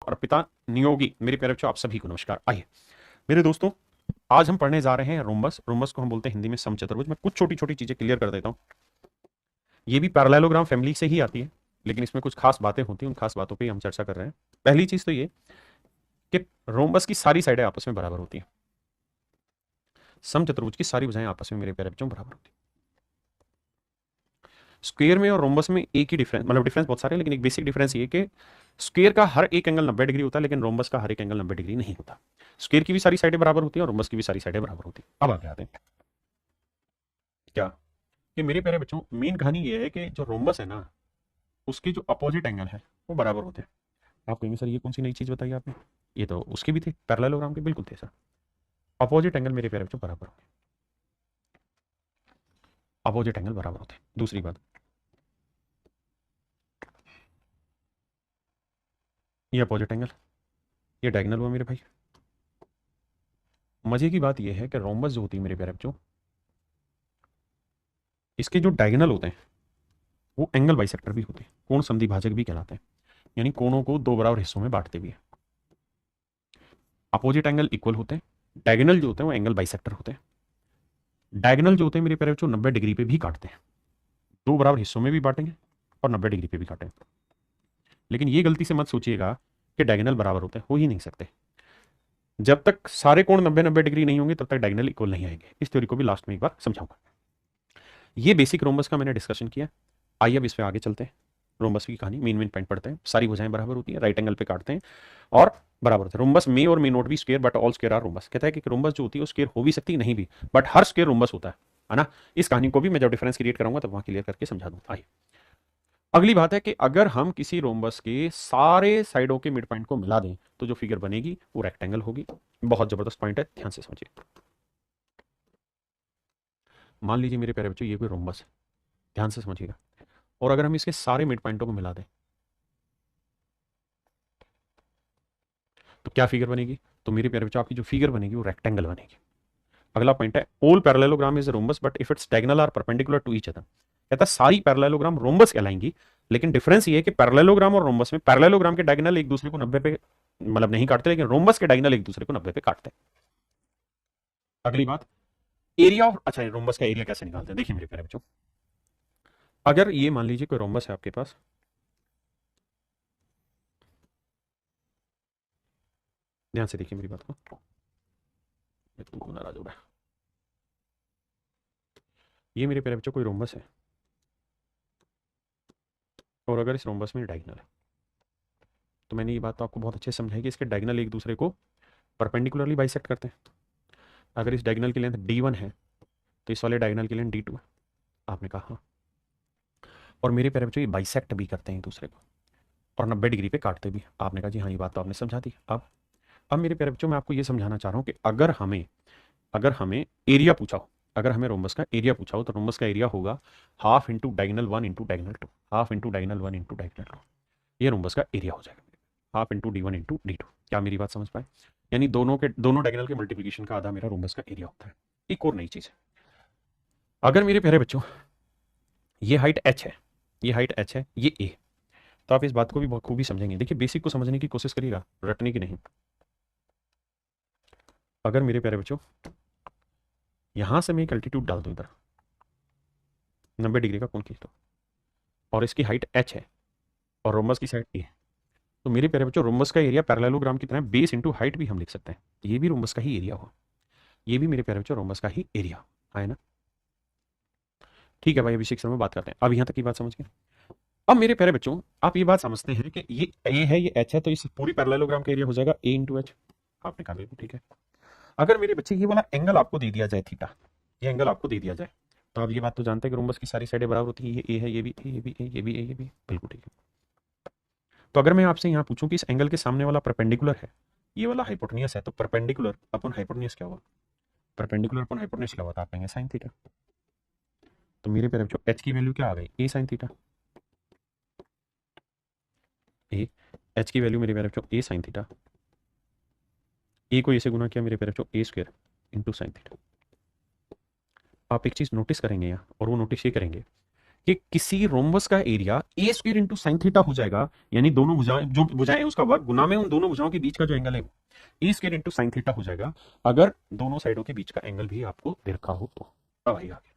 और पिता नियोगी मेरे प्यारे बच्चों आप सभी को नमस्कार। आइए मेरे दोस्तों, आज हम पढ़ने जा रहे हैं रोम्बस। रोम्बस को हम बोलते हैं हिंदी में समचतुर्भुज। मैं कुछ छोटी छोटी चीजें क्लियर कर देता हूं। ये भी पैरेललोग्राम फैमिली से ही आती है, लेकिन इसमें कुछ खास बातें होती हैं, उन खास बातों पर हम चर्चा कर रहे हैं। पहली चीज तो ये कि रोम्बस की सारी साइडें आपस में बराबर होती हैं। समचतुर्भुज की सारी भुजाएं आपस में मेरे प्यारे बच्चों बराबर होती हैं। स्क्वायर में और रोम्बस में एक ही डिफरेंस, मतलब डिफरेंस बहुत सारे हैं, लेकिन एक बेसिक डिफरेंस ये कि स्क्वायर का हर एक एंगल 90 डिग्री होता है, लेकिन रोम्बस का हर एक एंगल 90 डिग्री नहीं होता। स्क्वायर की भी सारी साइडें बराबर होती हैं और रोम्बस की भी सारी साइडें बराबर होती हैं। अब आगे आते हैं क्या कि मेरे प्यारे बच्चों, मेन कहानी ये है कि जो रोम्बस है ना, उसके जो अपोजिट एंगल है वो बराबर होते हैं। आप कहेंगे सर ये कौन सी नई चीज बताई आपने, ये तो उसके भी थे, पैरेललोग्राम के बिल्कुल थे सर। अपोजिट एंगल मेरे प्यारे बच्चों बराबर होते हैं, अपोजिट एंगल बराबर होते हैं। दूसरी बात, ये अपोजिट एंगल, ये डायगोनल हुआ मेरे भाई। मजे की बात यह है कि रोम्बस जो होती है मेरे प्यारे बच्चों, इसके जो डायगोनल होते हैं वो एंगल बाइसेक्टर भी होते हैं, कोण संधि भाजक भी कहलाते हैं, यानी कोणों को दो बराबर हिस्सों में बांटते भी हैं। अपोजिट एंगल इक्वल होते हैं, डायगोनल जो होते हैं वो एंगल बाइसेक्टर होते हैं। डायगोनल जो होते हैं मेरे प्यारे बच्चों 90 डिग्री पे भी काटते हैं, दो बराबर हिस्सों में भी बांटेंगे और 90 डिग्री पे भी काटेंगे। लेकिन ये गलती से मत सोचिएगा कि डायगोनल बराबर होते हैं, हो ही नहीं सकते। जब तक सारे कोण 90-90 डिग्री नहीं होंगे तब तक डायगोनल इक्वल नहीं आएंगे। इस थ्योरी को भी लास्ट में एक बार समझाऊंगा। ये बेसिक रोम्बस का मैंने डिस्कशन किया। आइए अब इस पे आगे चलते हैं। रोम्बस की कहानी, मेन मेन पॉइंट पढ़ते हैं। सारी भुजाएं बराबर होती हैं, राइट एंगल पे काटते हैं और बराबर होते हैं। रोम्बस मे और may not be square but all square are rhombus. कहता है कि रोम्बस जो होती है वो स्क्वायर हो भी सकती नहीं भी, बट हर स्क्वायर रोम्बस होता है ना। इस कहानी को भी मैं जब डिफरेंस क्रिएट कराऊंगा तब वहां क्लियर करके समझा दूंगा। आइए, अगली बात है कि अगर हम किसी रोम्बस के सारे साइडों के मिड पॉइंट को मिला दें तो जो फिगर बनेगी वो रेक्टेंगल होगी। बहुत जबरदस्त पॉइंट है, ध्यान से समझिए। मान लीजिए मेरे प्यारे बच्चों ये कोई रोम्बस है, ध्यान से समझिएगा, और अगर हम इसके सारे मिड पॉइंटों को मिला दें तो क्या फिगर बनेगी? तो मेरे प्यारे बच्चों आपकी जो फिगर बनेगी वो रेक्टेंगल बनेगी। अगला पॉइंट है all parallelogram is rhombus but if its diagonal are perpendicular to each other. कहता है सारी पैरेललोग्राम रोम्बस कहलाएंगी, लेकिन डिफरेंस ये है कि पैरेललोग्राम और रोम्बस में पैरेललोग्राम के डायगोनल एक दूसरे को 90 पे मतलब नहीं काटते, लेकिन रोम्बस के डायगोनल एक दूसरे को 90 पे काटते हैं। अगली बात, एरिया ऑफ, अच्छा रोम्बस का एरिया कैसे निकालते हैं देखिए मेरे प्यारे बच्चों। अगर ये मान लीजिए कोई रोम्बस है आपके पास, ध्यान से देखिए मेरी बात को, तुमको नाराज होगा। ये मेरे प्यारे बच्चों कोई रोम्बस है और अगर इस रोम्बस में डायगोनल है, तो मैंने ये बात तो आपको बहुत अच्छे से समझाई कि इसके डायगोनल एक दूसरे को परपेंडिकुलरली बाइसेक्ट करते हैं। अगर इस डायगोनल की लेंथ d1 है तो इस वाले डायगोनल की लेंथ d2 है। आपने कहा हाँ। और मेरे प्यारे बच्चों ये बाइसेक्ट भी करते हैं एक दूसरे को और 90 डिग्री पे काटते भी। आपने कहा जी हाँ, ये बात तो आपने समझा दी। अब मेरे प्यारे बच्चों मैं आपको ये समझाना चाह रहा हूँ कि अगर हमें एरिया पूछा हो, अगर हमें रोम्बस का एरिया पूछा हो तो रोम्बस का एरिया होगा half into diagonal 1 into diagonal 2, half into diagonal 1 into diagonal 2। ये रोम्बस का एरिया हो जाएगा, half into d1 into d2। क्या मेरी बात समझ पाए? यानी दोनों डायगोनल के मल्टीप्लिकेशन का आधा मेरा रोम्बस का एरिया होता है। एक और नई चीज है, अगर मेरे प्यारे बच्चों ये हाइट h है, ये हाइट h है, ये a, तो आप इस बात को भी बहुत खूबी समझेंगे। देखिए बेसिक को समझने की कोशिश करिएगा, रटने की नहीं। अगर मेरे प्यारे बच्चों यहां से मैं एक अल्टीट्यूड डाल दूं इधर, 90 डिग्री का कोण खींच दो, और इसकी हाइट h है और रोम्बस की साइड a है, तो मेरे प्यारे बच्चों रोम्बस का एरिया पैरेललोग्राम की तरह बेस इंटू हाइट भी हम लिख सकते हैं। ये भी रोम्बस का ही एरिया हो, ये भी मेरे प्यारे बच्चों रोम्बस का ही एरिया है ना। ठीक है भाई, अभी शिक्षण में बात करते हैं। अब यहां तक की बात समझ गए। अब मेरे प्यारे बच्चों आप ये बात समझते हैं कि ये a है, ये h है, तो इस पूरी पैरेललोग्राम का एरिया हो जाएगा a इंटू एच। आपने कहा बिल्कुल ठीक है। अगर मेरे बच्चे ये वाला एंगल आपको दे दिया जाए थीटा, ये एंगल आपको दे दिया जाए, तो आप ये बात तो जानते हैं कि रोम्बस की सारी साइडें बराबर होती है। ये ए है, ये भी ए, ये भी ए, ये भी ए, ये भी बिल्कुल ठीक है। तो अगर मैं आपसे यहाँ पूछूं कि इस एंगल के सामने वाला परपेंडिकुलर है, ये वाला हाइपोटेन्यूस है, तो परपेंडिकुलर अपन हाइपोटेन्यूस क्या हुआ? परपेंडिकुलर अपन हाइपोटेन्यूस क्या हुआ था? आप कहेंगे साइन थीटा। तो मेरे प्यारे बच्चों एच की वैल्यू क्या आ गई? ए साइन थीटा। ए, एच की वैल्यू मेरे प्यारे बच्चों ए साइन थीटा। ए को ए से गुना किया मेरे प्यारे बच्चों ए स्क्वायर इंटू साइन थीटा। आप एक चीज नोटिस करेंगे यहाँ, और वो नोटिस ये करेंगे कि किसी रोम्बस का एरिया ए स्क्वायर इंटू साइन थीटा हो जाएगा, यानी दोनों भुजाएं जो भुजाएं उसका वर्ग गुना में उन दोनों भुजाओं के बीच का जो एंगल है ए स्क्वायर इंटू साइन थीटा हो जाएगा, अगर दोनों साइडों के बीच का एंगल भी आपको दे रखा हो तो। अब आइए आगे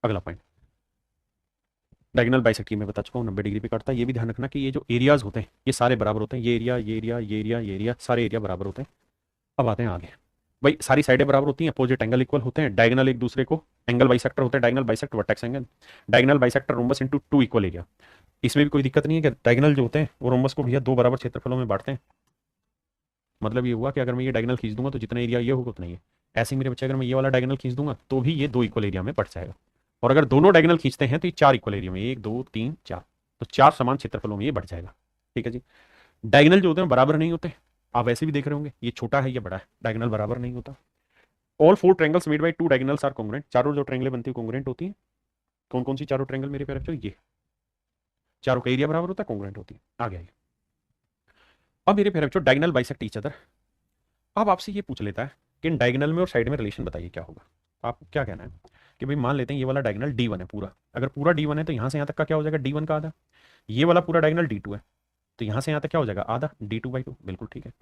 अगला पॉइंट, डायगोनल बाइसेक्टर मैं बता चुका हूँ 90 डिग्री पे काटता है। ये भी ध्यान रखना कि ये जो एरियाज होते हैं ये सारे बराबर होते हैं, ये एरिया ये एरिया ये एरिया ये एरिया सारे एरिया बराबर होते हैं। अब आते हैं आगे, भाई सारी साइडें बराबर होती हैं, अपोजिट एंगल इक्वल होते हैं, डायगोनल एक दूसरे को एंगल बाइसेक्टर होते हैं, diagonal bisect vertex angle, diagonal bisector rhombus into two equal area. इसमें भी कोई दिक्कत नहीं है कि डायगोनल जो होते हैं वो रोम्बस को भैया दो बराबर क्षेत्रफलों में बांटते हैं। मतलब ये हुआ कि अगर मैं ये डायगोनल खींच दूंगा तो जितना एरिया ये होगा उतना ही है। ऐसे ही मेरे बच्चे अगर मैं ये वाला डायगोनल खींच दूंगा तो भी ये दो इक्वल एरिया में बढ़ जाएगा, और अगर दोनों डायगोनल खींचते हैं तो ये चार इक्वल एरिया में, एक दो तीन चार, तो चार समान क्षेत्रफलों में ये बढ़ जाएगा। ठीक है जी। डायगोनल जो होते हैं बराबर नहीं होते, आप वैसे भी देख रहे होंगे ये छोटा है ये बड़ा है, डायगोनल बराबर नहीं होता। All four triangles made by two diagonals are congruent, चारों जो ट्रायंगल बनती है कॉन्ग्रुएंट होती है। कौन कौन सी चारों ट्रायंगल मेरे प्यारे बच्चों, ये चारों का एरिया बराबर होता है, कॉन्ग्रुएंट होती है। आगे आइए, अब मेरे प्यारे बच्चों डायगोनल बाइसेक्ट ईच अदर। अब आपसे ये पूछ लेता है कि इन डायगोनल में और साइड में रिलेशन बताइए क्या होगा। आपको क्या कहना है कि भाई मान लेते हैं ये वाला डायगोनल D1 है पूरा, अगर पूरा D1 है तो यहाँ से यहाँ तक का क्या हो जाएगा D1 का आधा, ये वाला पूरा डायगोनल D2 है तो यहाँ से यहाँ तक क्या हो जाएगा आधा D2/2। बिल्कुल ठीक है,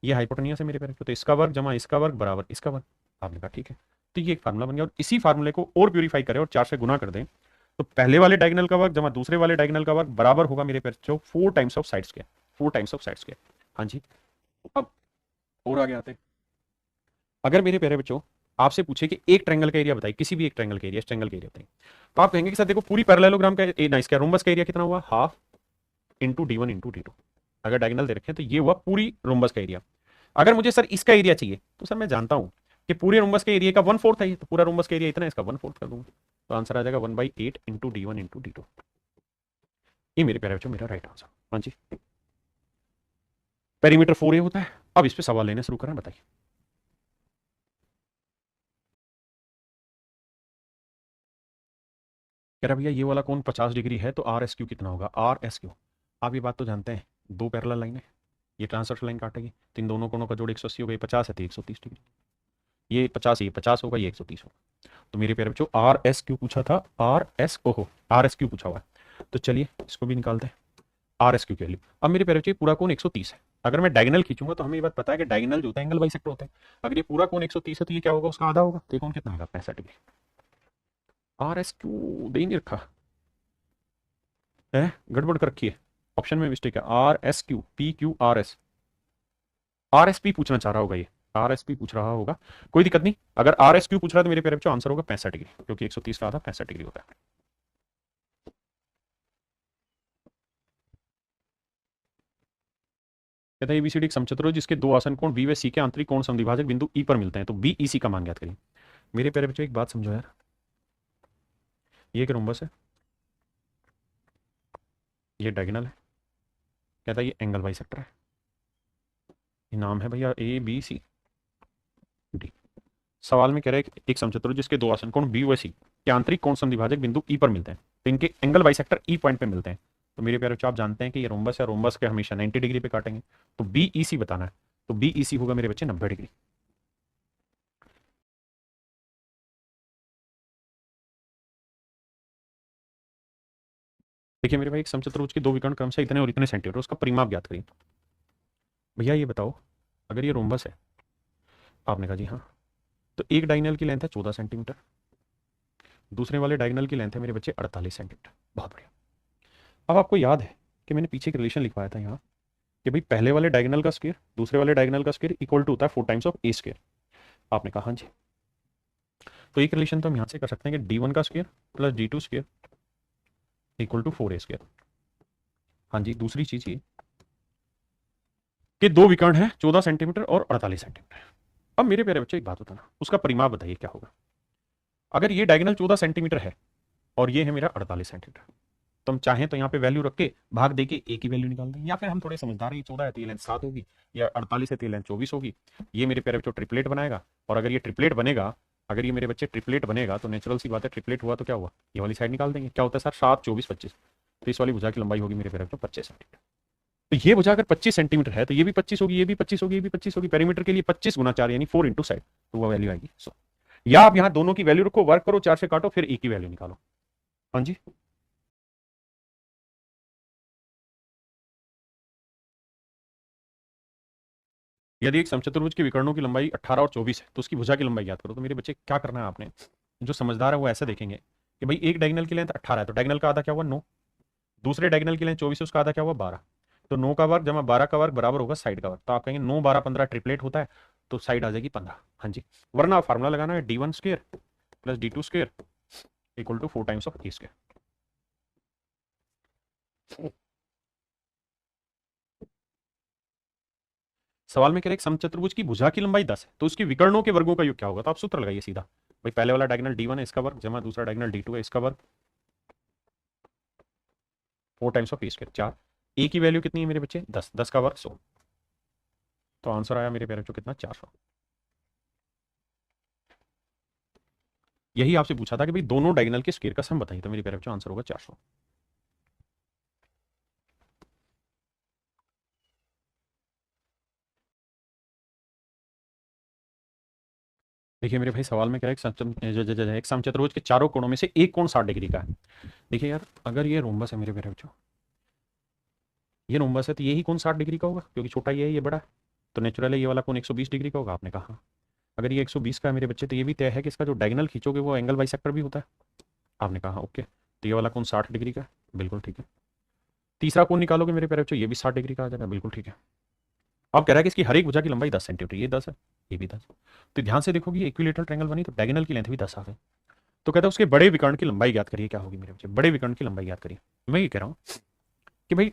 ये हाइपोटेनियस है मेरे प्यारे, तो इसका वर्ग जमा इसका वर्ग बराबर इसका वर्ग। आपने कहा ठीक है, तो ये एक फार्मूला बन गया, और इसी फार्मूले को और प्यूरीफाई करें और 4 से गुना कर दें तो पहले वाले डायगोनल का वर्ग जमा दूसरे वाले डायगोनल का वर्ग बराबर होगा मेरे प्यारे बच्चों 4 times of side square, 4 times of side square. हाँ जी। अब और आगे आते हैं, अगर मेरे प्यारे बच्चों आपसे पूछे कि एक ट्रायंगल का एरिया बताइए, किसी भी एक ट्रायंगल का एरिया, इस ट्रायंगल का एरिया बताइए, तो आप कहेंगे कि सर देखो पूरी पैरेललोग्राम का इसका रोम्बस का एरिया कितना हुआ, half into D1 into D2। अगर डायगोनल दे रखे हैं तो ये हुआ पूरी रोम्बस का एरिया। अगर मुझे सर इसका एरिया चाहिए तो सर मैं जानता हूं कि पूरे रोम्बस के एरिया का 1/4 है, तो पूरा रोम्बस का एरिया इतना है, इसका 1/4 कर दूंगा, तो आंसर आ जाएगा 1/8 इंटू D1 इंटू D2। ये मेरे प्यारे बच्चों मेरा राइट आंसर। हाँ जी, पेरीमीटर 4A होता है। अब इस पे सवाल लेने शुरू करें, बताइए। कह रहा भैया ये वाला कोण 50 डिग्री है तो RSQ कितना होगा, RSQ। आप ये बात तो जानते हैं, दो पैरेलल लाइन है, ये ट्रांसवर्स लाइन काटेगी तो इन दोनों कोणों का जोड़ 180 हो गई, 50 है तो 130 डिग्री, ये 50 ये 50 होगा, ये 130 होगा। तो मेरे प्यारे बच्चों RSQ पूछा था, RSQ पूछा हुआ है, तो चलिए इसको भी निकालते हैं RSQ की वैल्यू। अब मेरे प्यारे बच्चों पूरा कोण 130 है, अगर मैं डायगोनल खींचूंगा तो हमें ये बात पता है कि डायगोनल जो होता है एंगल बाइसेक्टर होता है, अगर ये पूरा कोण 130 है तो ये क्या होगा, उसका आधा होगा, तो ये कोण कितना होगा 65 डिग्री। RSQ दे ही नहीं रखा है, गड़बड़ कर रखी है, ऑप्शन में मिस्टेक है, RSQ PQRS, RSP पूछना चाह रहा होगा, ये RSP पूछ रहा होगा, कोई दिक्कत नहीं। अगर RSQ पूछ रहा है तो मेरे प्यारे बच्चों आंसर होगा 65 डिग्री, क्योंकि 130 का आधा 65 डिग्री होता है। कहता है ABCD एक समचतुर्भुज जिसके दो आसन कोण B व C के आंतरिक कोण समद्विभाजक बिंदु E पर मिलते हैं, तो BEC का मान ज्ञात करिए। मेरे प्यारे बच्चों एक बात समझो यार, ये एक रोम्बस है, ये डायगोनल है, कहता है ये एंगल बाइसेक्टर है, ये नाम है भैया ABCD। सवाल में कह रहे हैं एक समचतुर्भुज जिसके दो आसन कोण B व C के आंतरिक कोण समद्विभाजक बिंदु E पर मिलते हैं, तो इनके एंगल बाइसेक्टर E पॉइंट पे मिलते हैं। तो मेरे प्यारे बच्चों आप जानते हैं कि ये रोम्बस है, रोम्बस के हमेशा 90 डिग्री पे काटेंगे, तो BEC बताना है, तो BEC होगा मेरे बच्चे 90 डिग्री। देखिए मेरे भाई एक समचतुर्भुज के दो विकर्ण क्रमशः इतने और इतने सेंटीमीटर, उसका परिमाप ज्ञात करिए। भैया ये बताओ, अगर ये रोम्बस है, आपने कहा जी हाँ, तो एक डायगोनल की लेंथ है 14 सेंटीमीटर, दूसरे वाले डायगोनल की लेंथ है मेरे बच्चे 48 सेंटीमीटर। बहुत बढ़िया। अब आपको याद है कि मैंने पीछे एक रिलेशन लिखवाया था यहाँ कि भाई पहले वाले डायगोनल का स्क्वायर दूसरे वाले डायगोनल का स्क्वायर इक्वल टू होता है 4 टाइम्स ऑफ A स्क्वायर। आपने कहा हाँ जी, तो एक रिलेशन तो हम यहाँ से कर सकते हैं कि D1 का square plus D2 square equal to 4A square. हाँ जी, दूसरी चीज ये कि दो विकर्ण है 14 सेंटीमीटर और 48 सेंटीमीटर। अब मेरे प्यारे बच्चे एक बात बताना, उसका परिमाप बताइए क्या होगा। अगर ये डायगोनल 14 सेंटीमीटर है और ये है मेरा 48 सेंटीमीटर, तो हम चाहें तो यहाँ पे वैल्यू रख के भाग दे के एक ही वैल्यू निकाल दें, या फिर हम थोड़े समझदार हैं, 14 है तो ये लेंथ 7 होगी, या 48 है तो ये लेंथ 24 होगी। ये मेरे प्यारे बच्चों ट्रिपलेट बनाएगा, और अगर ये ट्रिपलेट बनेगा, अगर ये मेरे बच्चे ट्रिपलेट बनेगा तो नेचुरल सी बात है, ट्रिपलेट हुआ तो क्या हुआ, ये वाली साइड निकाल देंगे, क्या होता है सर 7, 24, 25, तो इस वाली भुजा की लंबाई होगी मेरे प्यारे बच्चों 25 सेंटीमीटर। तो ये भुजा अगर 25 सेंटीमीटर है तो ये भी 25 होगी, ये भी 25 होगी, ये भी 25 होगी, पेरीमीटर के लिए 25 गुना 4 यानी 4 इंटू साइड, तो वो वैल्यू आएगी 100। या आप यहां दोनों की वैल्यू रखो, वर्क करो, 4 से काटो, फिर ए की वैल्यू निकालो। हाँ जी, यदि एक समचतुर्भुज के विकर्णों की लंबाई 18 और 24 है तो उसकी भुजा की लंबाई याद करो। तो मेरे बच्चे क्या करना है आपने, जो समझदार है वो ऐसा देखेंगे कि भाई एक डायगोनल की लेंथ 18 है तो डायगोनल का आधा क्या हुआ 9, दूसरे डायगोनल की लेंथ 24 है उसका आधा क्या हुआ 12, तो 9 का वर्ग जमा 12 का वर्ग बराबर होगा साइड का वर्ग। तो आप कहेंगे 9 12 15 ट्रिपलेट होता है, तो साइड आ जाएगी 15। हाँ जी, वरना फार्मूला लगाना है D one square plus D two square equal to 4 times of A square. सवाल में कह रहे एक समचतुर्भुज की भुजा की लंबाई 10 है तो उसके विकर्णों के वर्गों का योग क्या होगा। तो आप सूत्र लगाइए सीधा, भाई पहले वाला डायगोनल D1 है इसका वर्ग जमा दूसरा डायगोनल D2 है इसका वर्ग 4 टाइम्स ऑफ ए स्क्वायर 4। ए की वैल्यू कितनी है मेरे बच्चे 10, 10 का वर्ग 100, तो आंसर आया मेरे प्यारे बच्चों कितना 400। यही आपसे पूछा था कि भाई दोनों डायगोनल के स्क्वायर का सम बताइए, तो मेरे प्यारे बच्चों आंसर होगा 400। देखिए मेरे भाई सवाल में क्या है एक समचतुर्भुज के चारों कोणों में से एक कोण 60 डिग्री का है। देखिए यार अगर ये रोम्बस है मेरे प्यारे बच्चों, ये रोम्बस है तो यही कोण 60 डिग्री का होगा क्योंकि छोटा ये है ये बड़ा है, तो नेचुरल है ये वाला कोण 120 डिग्री का होगा। आपने कहा अगर ये 120 का है मेरे बच्चे तो ये भी तय है कि इसका जो डायगोनल खींचोगे वो एंगल बाइसेक्टर भी होता है। आपने कहा ओके, तो ये वाला कोण 60 डिग्री का है, बिल्कुल ठीक है। तीसरा कोण निकालोगे मेरे प्यारे बच्चों ये भी 60 डिग्री का आ जाएगा, बिल्कुल ठीक है। अब कह रहा है कि इसकी हर एक भुजा की लंबाई 10 सेंटीमीटर, ये 10 है ये भी 10। तो ध्यान से देखोगे ये इक्विलेटरल ट्रायंगल बनी तो डायगोनल की लेंथ भी 10 आ गई। तो कहता है उसके बड़े विकर्ण की लंबाई याद करिए, क्या होगी मेरे बच्चे, बड़े विकर्ण की लंबाई याद करिए। मैं ये कह रहा हूँ कि भाई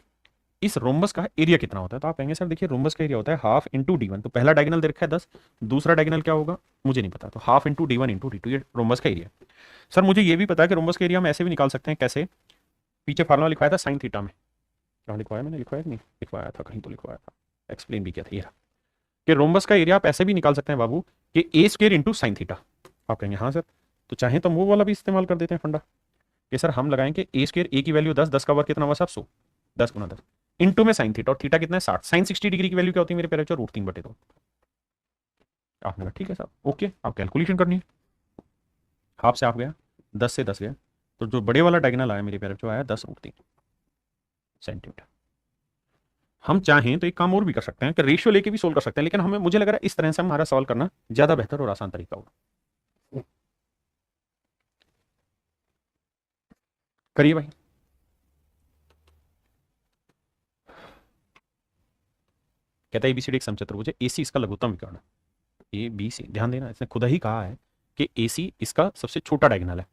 इस रोम्बस का एरिया कितना होता है, तो आप कहेंगे सर देखिए रोम्बस का एरिया होता है हाफ इंटू डी वन, तो पहला डायगोनल दे रखा है 10, दूसरा डायगोनल क्या होगा मुझे नहीं पता, तो half into D one into D two, ये रोम्बस का एरिया। सर मुझे ये भी पता है कि रोम्बस का एरिया हम ऐसे भी निकाल सकते हैं, कैसे, पीछे फार्मूला लिखवाया था साइन थीटा में, कहाँ लिखवाया मैंने, लिखवाया कि नहीं लिखवाया था, कहीं तो लिखवाया था, एक्सप्लेन भी किया था ये कि रोम्बस का एरिया आप ऐसे भी निकाल सकते हैं बाबू कि ए स्क्र इंटू साइन थीटा। आप कहेंगे हाँ सर, तो चाहे तो हम वो वाला भी इस्तेमाल कर देते हैं फंडा कि सर हम लगाएंगे ए स्क्र, ए की वैल्यू 10, 10 का वर्ग कितना हुआ साहब 100, 10 गुना 10 इंटू में साइन थीटा, और थीटा कितना है 60, साइन 60 डिग्री की वैल्यू क्या होती है मेरे प्यारे बच्चों √3/2। आपने कहा ठीक है साहब ओके, आप कैलकुलेशन करनी है, हाफ से हाफ गया 10 से 10 गया, तो जो बड़े वाला डायगोनल आया मेरे प्यारे बच्चों आया 10√3 सेंटीमीटर। हम चाहें तो एक काम और भी कर सकते हैं कि रेशियो लेके भी सोल्व कर सकते हैं, लेकिन हमें मुझे लग रहा है इस तरह से हमारा सवाल करना ज्यादा बेहतर और आसान तरीका होगा। करिए भाई। कहता है एबीसीडी एक समचतुर्भुज है, एसी इसका लघुत्तम विकर्ण है। ए बी सी, ध्यान देना इसने खुद ही कहा है कि एसी इसका सबसे छोटा डायगोनल है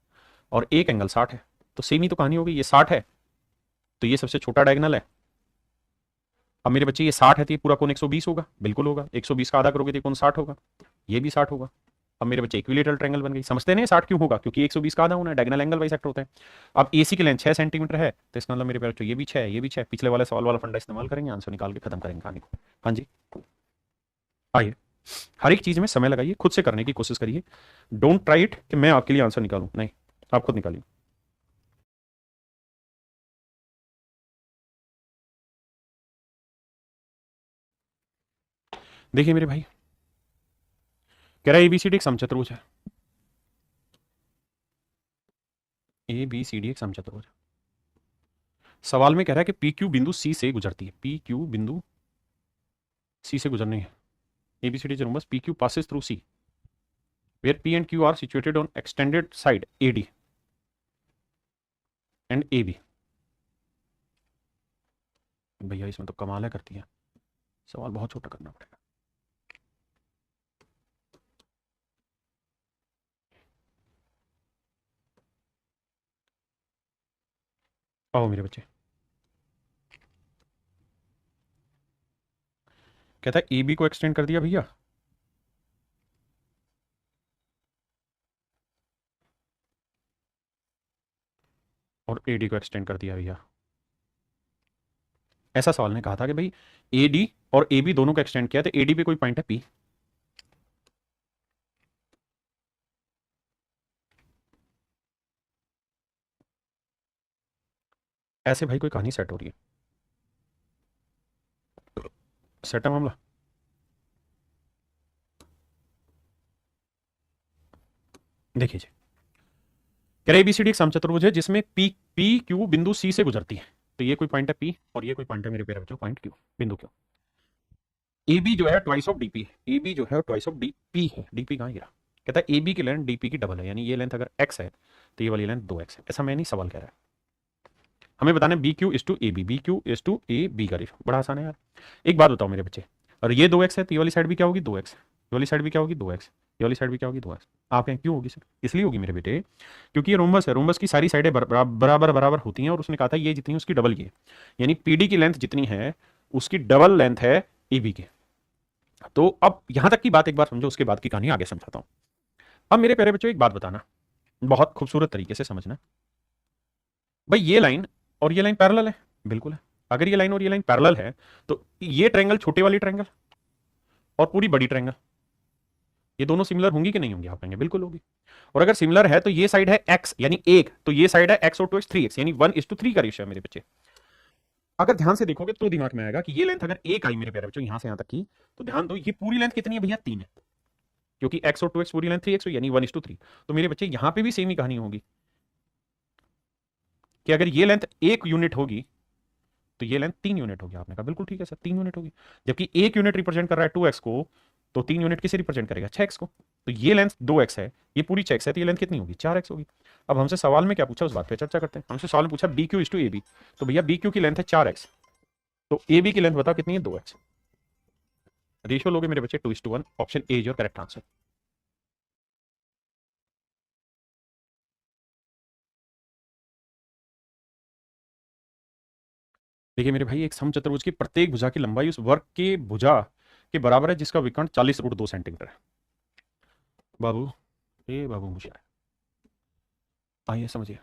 और एक एंगल 60 है, तो सेम ही तो कहानी होगी, ये 60 है तो ये सबसे छोटा डायगोनल है। अब मेरे बच्चे ये 60 है तो ये पूरा कोण 120 होगा, बिल्कुल होगा, 120 का आधा करोगे तो ये कोण 60 होगा, ये भी 60 होगा। अब मेरे बच्चे इक्विलेटरल ट्रायंगल बन गई, समझते हैं 60 क्यों होगा, क्योंकि 120 का आधा होना है, डायगोनल एंगल बाइसेक्टर होता है। अब एसी की लेंथ 6 सेंटीमीटर है तो इसका मतलब मेरे बच्चों ये भी 6 है ये भी 6, पिछले वाले सवाल वाला फंडा इस्तेमाल करेंगे, आंसर निकाल के खत्म करेंगे कहानी को। हाँ जी, आइए हर एक चीज में समय लगाइए, खुद से करने की कोशिश करिए, डोंट ट्राई इट कि मैं आपके लिए आंसर निकालूं, नहीं, आप खुद निकालिए। देखिए मेरे भाई कह रहा है एबीसीडी एक समचतुर्भुज है, ए बी सी डी एक समचतुर्भुज है। सवाल में कह रहा है कि पी क्यू बिंदु सी से गुजरती है, पी क्यू बिंदु सी से गुजरनी है, एबीसीडी बस P Q passes through C where P and Q are situated on extended side A D and A B. भैया इसमें तो कमाल है करती है, सवाल बहुत छोटा करना पड़ेगा। आओ मेरे बच्चे, कहता है ए बी को एक्सटेंड कर दिया भैया, और ए डी को एक्सटेंड कर दिया भैया। ऐसा सवाल ने कहा था कि भाई ए डी और ए बी दोनों को एक्सटेंड किया तो ए डी पे कोई पॉइंट है पी, ऐसे भाई कोई कहानी सेट हो रही है, सेट है मामला। देखिए जी, कह रहे ABCD एक समचतुर्भुज है जिसमें पी पी क्यू बिंदु सी से गुजरती है। तो ये कोई पॉइंट है P और ये कोई पॉइंट है मेरे प्यारे बच्चों पॉइंट Q, बिंदु Q। AB जो है ट्वाइस ऑफ DP है, AB जो है ट्वाइस ऑफ DP है। DP कहाँ गिरा? कहता है AB की लेंथ DP की डबल है, यानी ये लेंथ अगर x है तो ये वाली लेंथ 2x है। ऐसा मैं नहीं, सवाल कह रहा है। हमें बताना है BQ is to AB, BQ is to AB का रेशो। बड़ा आसान है यार। एक बात बताओ मेरे बच्चे, और ये 2x है तो ये वाली साइड भी क्या होगी 2x, ये वाली साइड भी क्या होगी 2x, ये वाली साइड भी क्या होगी 2x। आप कहें क्यों होगी सर? इसलिए होगी मेरे बेटे क्योंकि ये रोम्बस है, रोम्बस की सारी साइडें बराबर बराबर होती हैं, और उसने कहा था ये जितनी उसकी डबल की है, यानी PD की लेंथ जितनी है उसकी डबल लेंथ है AB की। तो अब यहां तक की बात एक बार समझो, उसके बाद की कहानी आगे समझाता हूं। अब मेरे प्यारे बच्चों एक बात बताना, बहुत खूबसूरत तरीके से समझना। भाई ये लाइन और ये लाइन पैरेलल है, बिल्कुल है। अगर ये लाइन और ये लाइन पैरेलल है तो ये ट्रायंगल, छोटे वाली ट्रायंगल और पूरी बड़ी ट्रायंगल, ये दोनों सिमिलर होंगी कि नहीं होंगी? आप कहेंगे बिल्कुल होगी। और अगर सिमिलर है तो ये साइड है x यानी 1, तो ये साइड है x और 2x 3x, यानी 1:3 का रेशियो है मेरे बच्चे। अगर ध्यान से देखोगे तो दिमाग में आएगा कि ये लेंथ अगर 1 आई मेरे प्यारे बच्चों यहां से यहां तक की, तो ध्यान दो ये पूरी लेंथ कितनी है भैया? 3 है, क्योंकि x और 2x पूरी लेंथ 3x हुई, यानी 1:3। तो मेरे बच्चे यहां पे भी सेम ही कहानी होगी कि अगर ये लेंथ 1 यूनिट होगी तो ये लेंथ 3 यूनिट होगी। आपने कहा बिल्कुल ठीक है सर, 3 यूनिट होगी। जबकि 1 यूनिट रिप्रेजेंट कर रहा है 2x को, तो 3 यूनिट किसे रिप्रेजेंट करेगा? 6x को। तो ये लेंथ 2x है, ये पूरी 6x है, तो ये लेंथ कितनी होगी? 4x होगी। अब हमसे सवाल में क्या पूछा उस बात पे चर्चा करते हैं। हमसे सवाल में पूछा BQ इज टू AB, तो भैया BQ की लेंथ है 4x, तो AB की लेंथ बताओ कितनी है? 2x। रेशियो लोगे मेरे बच्चे 2:1। Option A is your correct answer. देखिए मेरे भाई, एक समचतुर्भुज की प्रत्येक भुजा की लंबाई उस वर्ग के भुजा के बराबर है जिसका विकर्ण 40√2 सेंटीमीटर है। बाबू, ए बाबू होशियार है। आइए समझिए,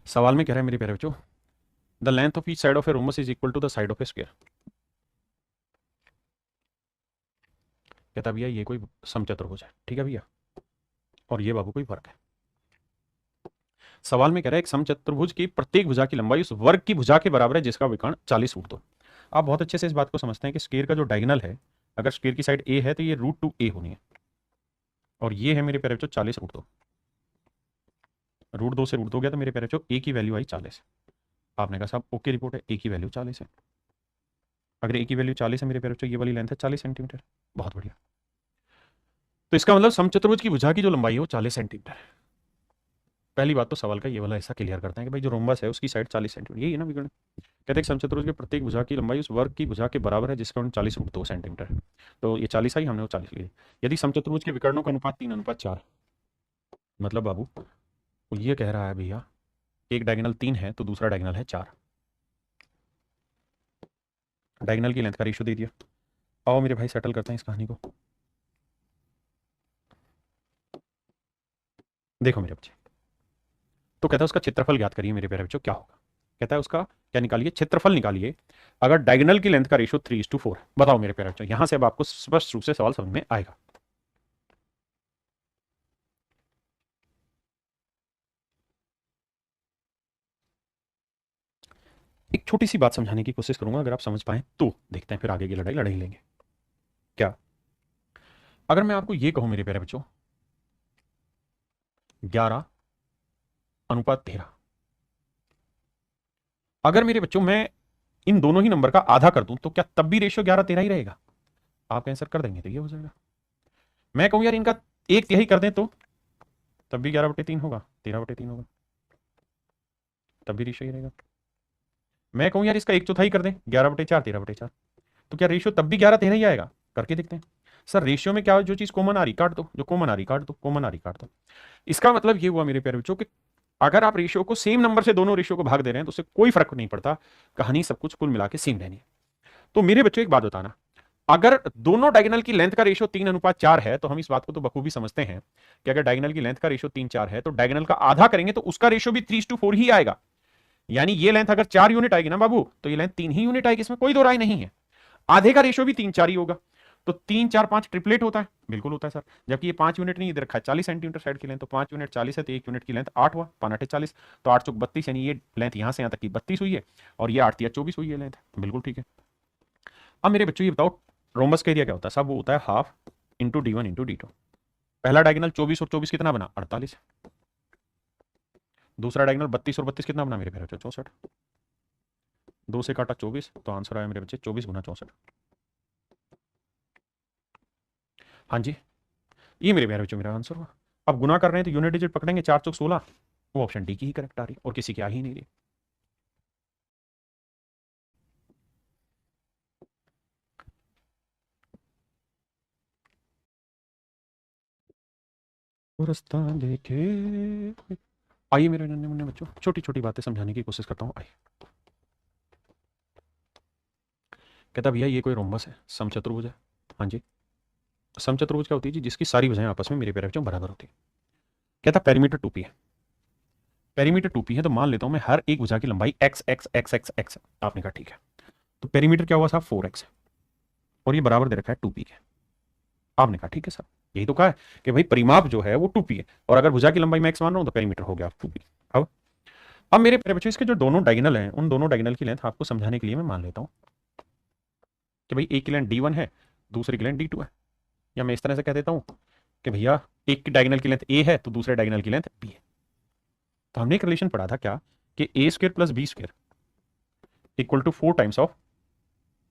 सवाल में कह रहा है मेरे प्यारे बच्चों, the length of each side of a rhombus is equal to the side of a square. कहता भैया ये कोई समचतुर्भुज है, ठीक है भैया, और ये बाबू कोई वर्ग है। सवाल में कह रहा है एक समचतुर्भुज की प्रत्येक भुजा की लंबाई उस वर्ग की भुजा के बराबर है जिसका विकर्ण 40√2। आप बहुत अच्छे से इस बात को समझते हैं कि स्क्वायर का जो डायगोनल है, अगर स्क्वायर की साइड ए है तो ये √2a होनी है, और ये है मेरे प्यारे बच्चों 40√2। √2 से √2 गया तो मेरे प्यारे बच्चों ए की वैल्यू आई 40। आपने कहा साहब ओके रिपोर्ट है, ए की वैल्यू 40 है। अगर ए की वैल्यू 40 है मेरे प्यारे बच्चों, ये वाली लेंथ है 40 सेंटीमीटर। बहुत बढ़िया। तो इसका मतलब समचतुर्भुज की भुजा की जो लंबाई है वो 40 सेंटीमीटर है। पहली बात तो सवाल का ये वाला ऐसा क्लियर करते हैं कि भाई जो रोम्बस है उसकी साइड 40 सेंटीमीटर, यही है ना विकर्ण। कहते हैं समचतुर्भुज के प्रत्येक भुजा की लंबाई उस वर्ग की भुजा के बराबर है जिसका 40√2 सेंटीमीटर है। तो ये 40 आई, हमने वो 40 ली। यदि समचतुर्भुज के विकर्णों का अनुपात 3:4, मतलब बाबू वो ये कह रहा है भैया एक डायगोनल 3 है तो दूसरा डायगोनल है 4। डायगोनल की लेंथ का रेशियो दे दिया। आओ मेरे भाई सेटल करते हैं इस कहानी को। देखो मेरे बच्चे, तो कहता है उसका क्षेत्रफल ज्ञात करिए मेरे प्यारे बच्चों, क्या होगा? कहता है उसका क्या निकालिए? क्षेत्रफल निकालिए अगर डायगोनल की लेंथ का रेशियो 3:4। बताओ मेरे प्यारे बच्चों, यहां से अब आपको स्पष्ट रूप से सवाल समझ में आएगा। एक छोटी सी बात समझाने की कोशिश करूंगा, अगर आप समझ पाए तो देखते हैं, फिर आगे की लड़ाई लड़ ही लेंगे। क्या अगर मैं आपको ये कहूं मेरे प्यारे बच्चों 11:13, अगर मेरे बच्चों मैं इन दोनों ही नंबर का आधा कर दूं तो क्या तब भी रेशियो 11:13 ही रहेगा? आप आंसर कर देंगे तो ये हो जाएगा। मैं कहूं यार इनका 1/3 कर दें तो तब भी 11/3 होगा, 13/3 होगा, तब भी रेशियो ही रहेगा। मैं कहूं यार इसका 1/4 कर दें, 11/4, 13/4, तो क्या रेशियो तब भी 11:13 ही आएगा? करके देखते हैं। सर रेशियो में क्या जो चीज कॉमन आ रही काट दो, जो कॉमन आ रही काट दो, कॉमन आ रही काट दो। इसका मतलब ये हुआ मेरे प्यारे बच्चों कि अगर आप रेशियो को सेम नंबर से दोनों रेशियो को भाग दे रहे हैं तो उससे कोई फर्क नहीं पड़ता, कहानी सब कुछ कुल मिला के सेम रहनी है। तो मेरे बच्चों एक बात बताना, अगर दोनों डायगोनल की लेंथ का रेशियो 3:4 है तो हम इस बात को तो बखूबी समझते हैं कि अगर डायगोनल की लेंथ का रेशियो 3:4 है तो डायगोनल का आधा करेंगे तो उसका रेशियो भी 3:4 ही आएगा। यानी ये लेंथ अगर 4 यूनिट आएगी ना बाबू, तो ये लेंथ 3 ही यूनिट आएगी, इसमें कोई दो राय नहीं है। आधे का रेशियो भी 3:4 ही होगा। तो 3, 4, 5 ट्रिपलेट होता है, बिल्कुल होता है सर। जबकि ये 5 यूनिट नहीं, इधर रखा है 40 सेंटीमीटर साइड की लेंथ, तो 5 यूनिट 40 है तो 1 यूनिट की लेंथ 8 हुआ, 5×8 = 40, तो 8 × 32, यानी ये लेंथ यहां से यहां तक की 32 हुई है, और ये 8×3 = 24 हुई है लेंथ, बिल्कुल ठीक है। अब मेरे बच्चों ये बताओ रोमबस का एरिया क्या होता है? सब वो होता है half into D1 into D2। पहला डायगोनल 24 और 24 कितना बना 48। दूसरा डायगोनल 32 और 32 कितना बना मेरे प्यारे बच्चों 64। 2 से काटा 24 तो आंसर आया मेरे बच्चे 24 गुना 64। हाँ जी, ये मेरे प्यारे बच्चों मेरा आंसर हुआ। अब गुना कर रहे हैं तो यूनिट डिजिट पकड़ेंगे, 4 चौक 16, वो ऑप्शन डी की ही करेक्ट आ रही और किसी की आ ही नहीं रही। रास्ता देखे। आइए मेरे नन्हे मुन्ने बच्चों, छोटी छोटी बातें समझाने की कोशिश करता हूँ। आइए, कहता भैया ये कोई रोम्बस है, समचतुर्भुज है। हाँ जी, समचतुर्भुज क्या होती है जी, जिसकी सारी भुजाएं आपस में मेरे प्यारे बच्चों बराबर होती है। कहता पेरीमीटर 2p है। पेरीमीटर 2p है तो मान लेता हूं मैं हर एक भुजा की लंबाई x x x x x। आपने कहा ठीक है, तो पेरीमीटर क्या हुआ साहब 4x है और ये बराबर दे रखा है 2p के। आपने कहा ठीक है सर, यही तो कहा है कि भाई परिमाप जो है वो 2p है और अगर भुजा की लंबाई मैं x मान रहा हूं तो पेरीमीटर हो गया 2p। अब मेरे प्यारे बच्चों इसके जो दोनों डायगोनल हैं उन दोनों डायगोनल की लेंथ आपको समझाने के लिए मैं मान लेता हूं कि भाई एक की लेंथ d1 है, दूसरी की लेंथ d2 है। या मैं इस तरह से कह देता हूं कि भैया एक की डायगोनल की लेंथ a है तो दूसरे डायगोनल की लेंथ b है। तो हमने एक रिलेशन पढ़ा था क्या कि a square plus b square equal to 4 times of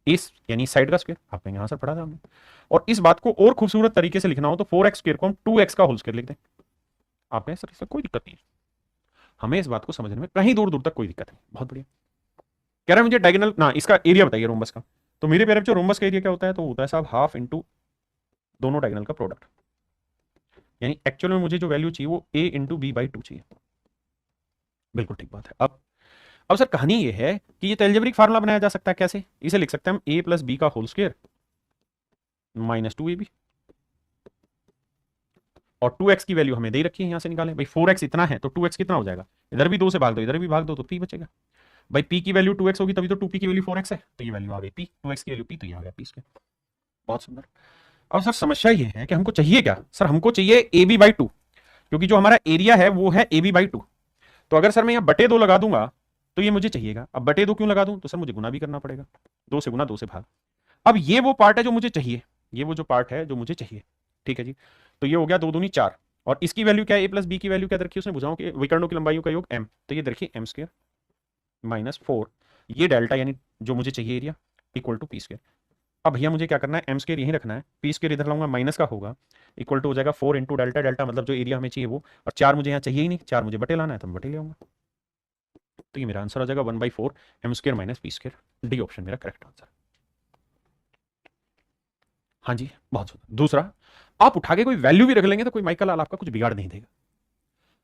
इस यानी साइड का स्क्वायर। आपने यहां से पढ़ा था हमने। और इस बात को और खूबसूरत तरीके से लिखना हो तो 4x स्क्वायर को हम 2x का होल स्क्वायर लिख दें। आपने सर इसमें कोई दिक्कत नहीं, हमें इस बात को समझने में कहीं दूर दूर तक कोई दिक्कत नहीं। बहुत बढ़िया। कह रहा है मुझे डायगोनल ना इसका एरिया बताइए रोम्बस का। तो मेरे प्यारे बच्चों रोम्बस का एरिया क्या होता है, तो होता है साहब हाफ इंटू दोनों डायगोनल का प्रोडक्ट। यानी एक्चुअल में मुझे जो वैल्यू चाहिए वो a इंटू बी बाई 2 चाहिए। बिल्कुल ठीक बात है। अब सर कहानी ये है कि ये तो एल्जेब्रिक फार्मूला बनाया जा सकता है। कैसे? इसे लिख सकते हैं हम a प्लस बी का होल स्क्वायर माइनस 2ab। और 2x की वैल्यू हमें दे रखी है, यहां से निकालें भाई 4x इतना है तो 2x कितना हो जाएगा, इधर भी 2 से भाग दो इधर भी भाग दो तो p बचेगा। भाई p की वैल्यू 2x होगी तभी तो 2p की वैल्यू 4x है, तो ये वैल्यू आ गई p, 2x की वैल्यू p, तो ये आ गया p स्क्वायर। बहुत सुंदर। अब सर समस्या ये है कि हमको चाहिए क्या, सर हमको चाहिए ab बाई 2, क्योंकि जो हमारा एरिया है वो है ab बाई 2। तो अगर सर मैं यहाँ बटे 2 लगा दूंगा तो ये मुझे चाहिएगा। अब बटे 2 क्यों लगा दूं, तो सर मुझे गुना भी करना पड़ेगा, 2 से गुना 2 से भाग। अब ये वो पार्ट है जो मुझे चाहिए, ये वो जो पार्ट है जो मुझे चाहिए। ठीक है जी, तो ये हो गया 2 दूनी 4 और इसकी वैल्यू क्या है, ए प्लस बी की वैल्यू क्या रखी है उसने, भुजाओं के विकर्णों की लंबाइयों का योग m, तो ये देखिए m स्क्वायर माइनस 4, ये डेल्टा यानी जो मुझे चाहिए area equal to P square. अब भैया मुझे क्या करना है, m स्क्वायर यहीं रखना है, पी स्क्वायर इधर लाऊंगा माइनस का होगा, इक्वल टू हो जाएगा 4 इंटू डेल्टा, डेल्टा मतलब जो एरिया हमें चाहिए वो, और 4 मुझे यहाँ चाहिए ही नहीं, 4 मुझे बटे लाना है तो मैं बटे ले आऊंगा। तो ये मेरा आंसर आ जाएगा 1/4 m square minus P square. D option मेरा करेक्ट आंसर। हाँ जी, बहुत सुंदर। दूसरा, आप उठा के कोई वैल्यू भी रख लेंगे तो कोई माइकल लाल आपका कुछ बिगाड़ नहीं देगा।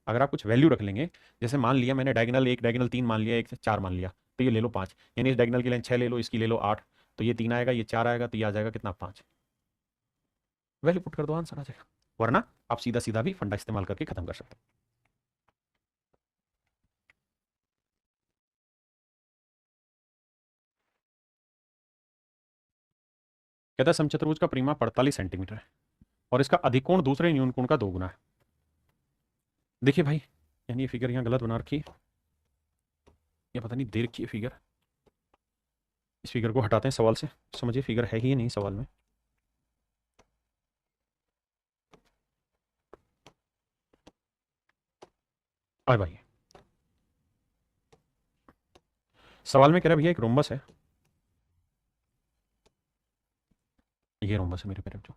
अगर आप कुछ वैल्यू रख लेंगे, जैसे मान लिया मैंने डायगोनल 1 डायगोनल 3 मान लिया, 1 से 4 मान लिया, तो ये ले लो 5, यानी इस डायगोनल की लेंथ 6 ले लो, इसकी ले लो 8, तो ये 3 आएगा, ये 4 आएगा, तो ये आ जाएगा कितना 5। वैल्यू पुट कर दो आंसर आ जाएगा, वरना आप सीधा सीधा भी फंडा इस्तेमाल करके खत्म कर सकते हैं। कहता है समचतुर्भुज का परिमाप 48 सेंटीमीटर है और इसका अधिकोण दूसरे न्यूनकोण का 2 गुना है। देखिए भाई, यानी ये फिगर यहाँ गलत बना रखी है, या पता नहीं दे रखी है फिगर। इस फिगर को हटाते हैं सवाल से, समझिए फिगर है ही नहीं सवाल में। आए भाई, सवाल में कह रहा है भैया एक रोम्बस है, ये रोम्बस है मेरे प्यारे बच्चों।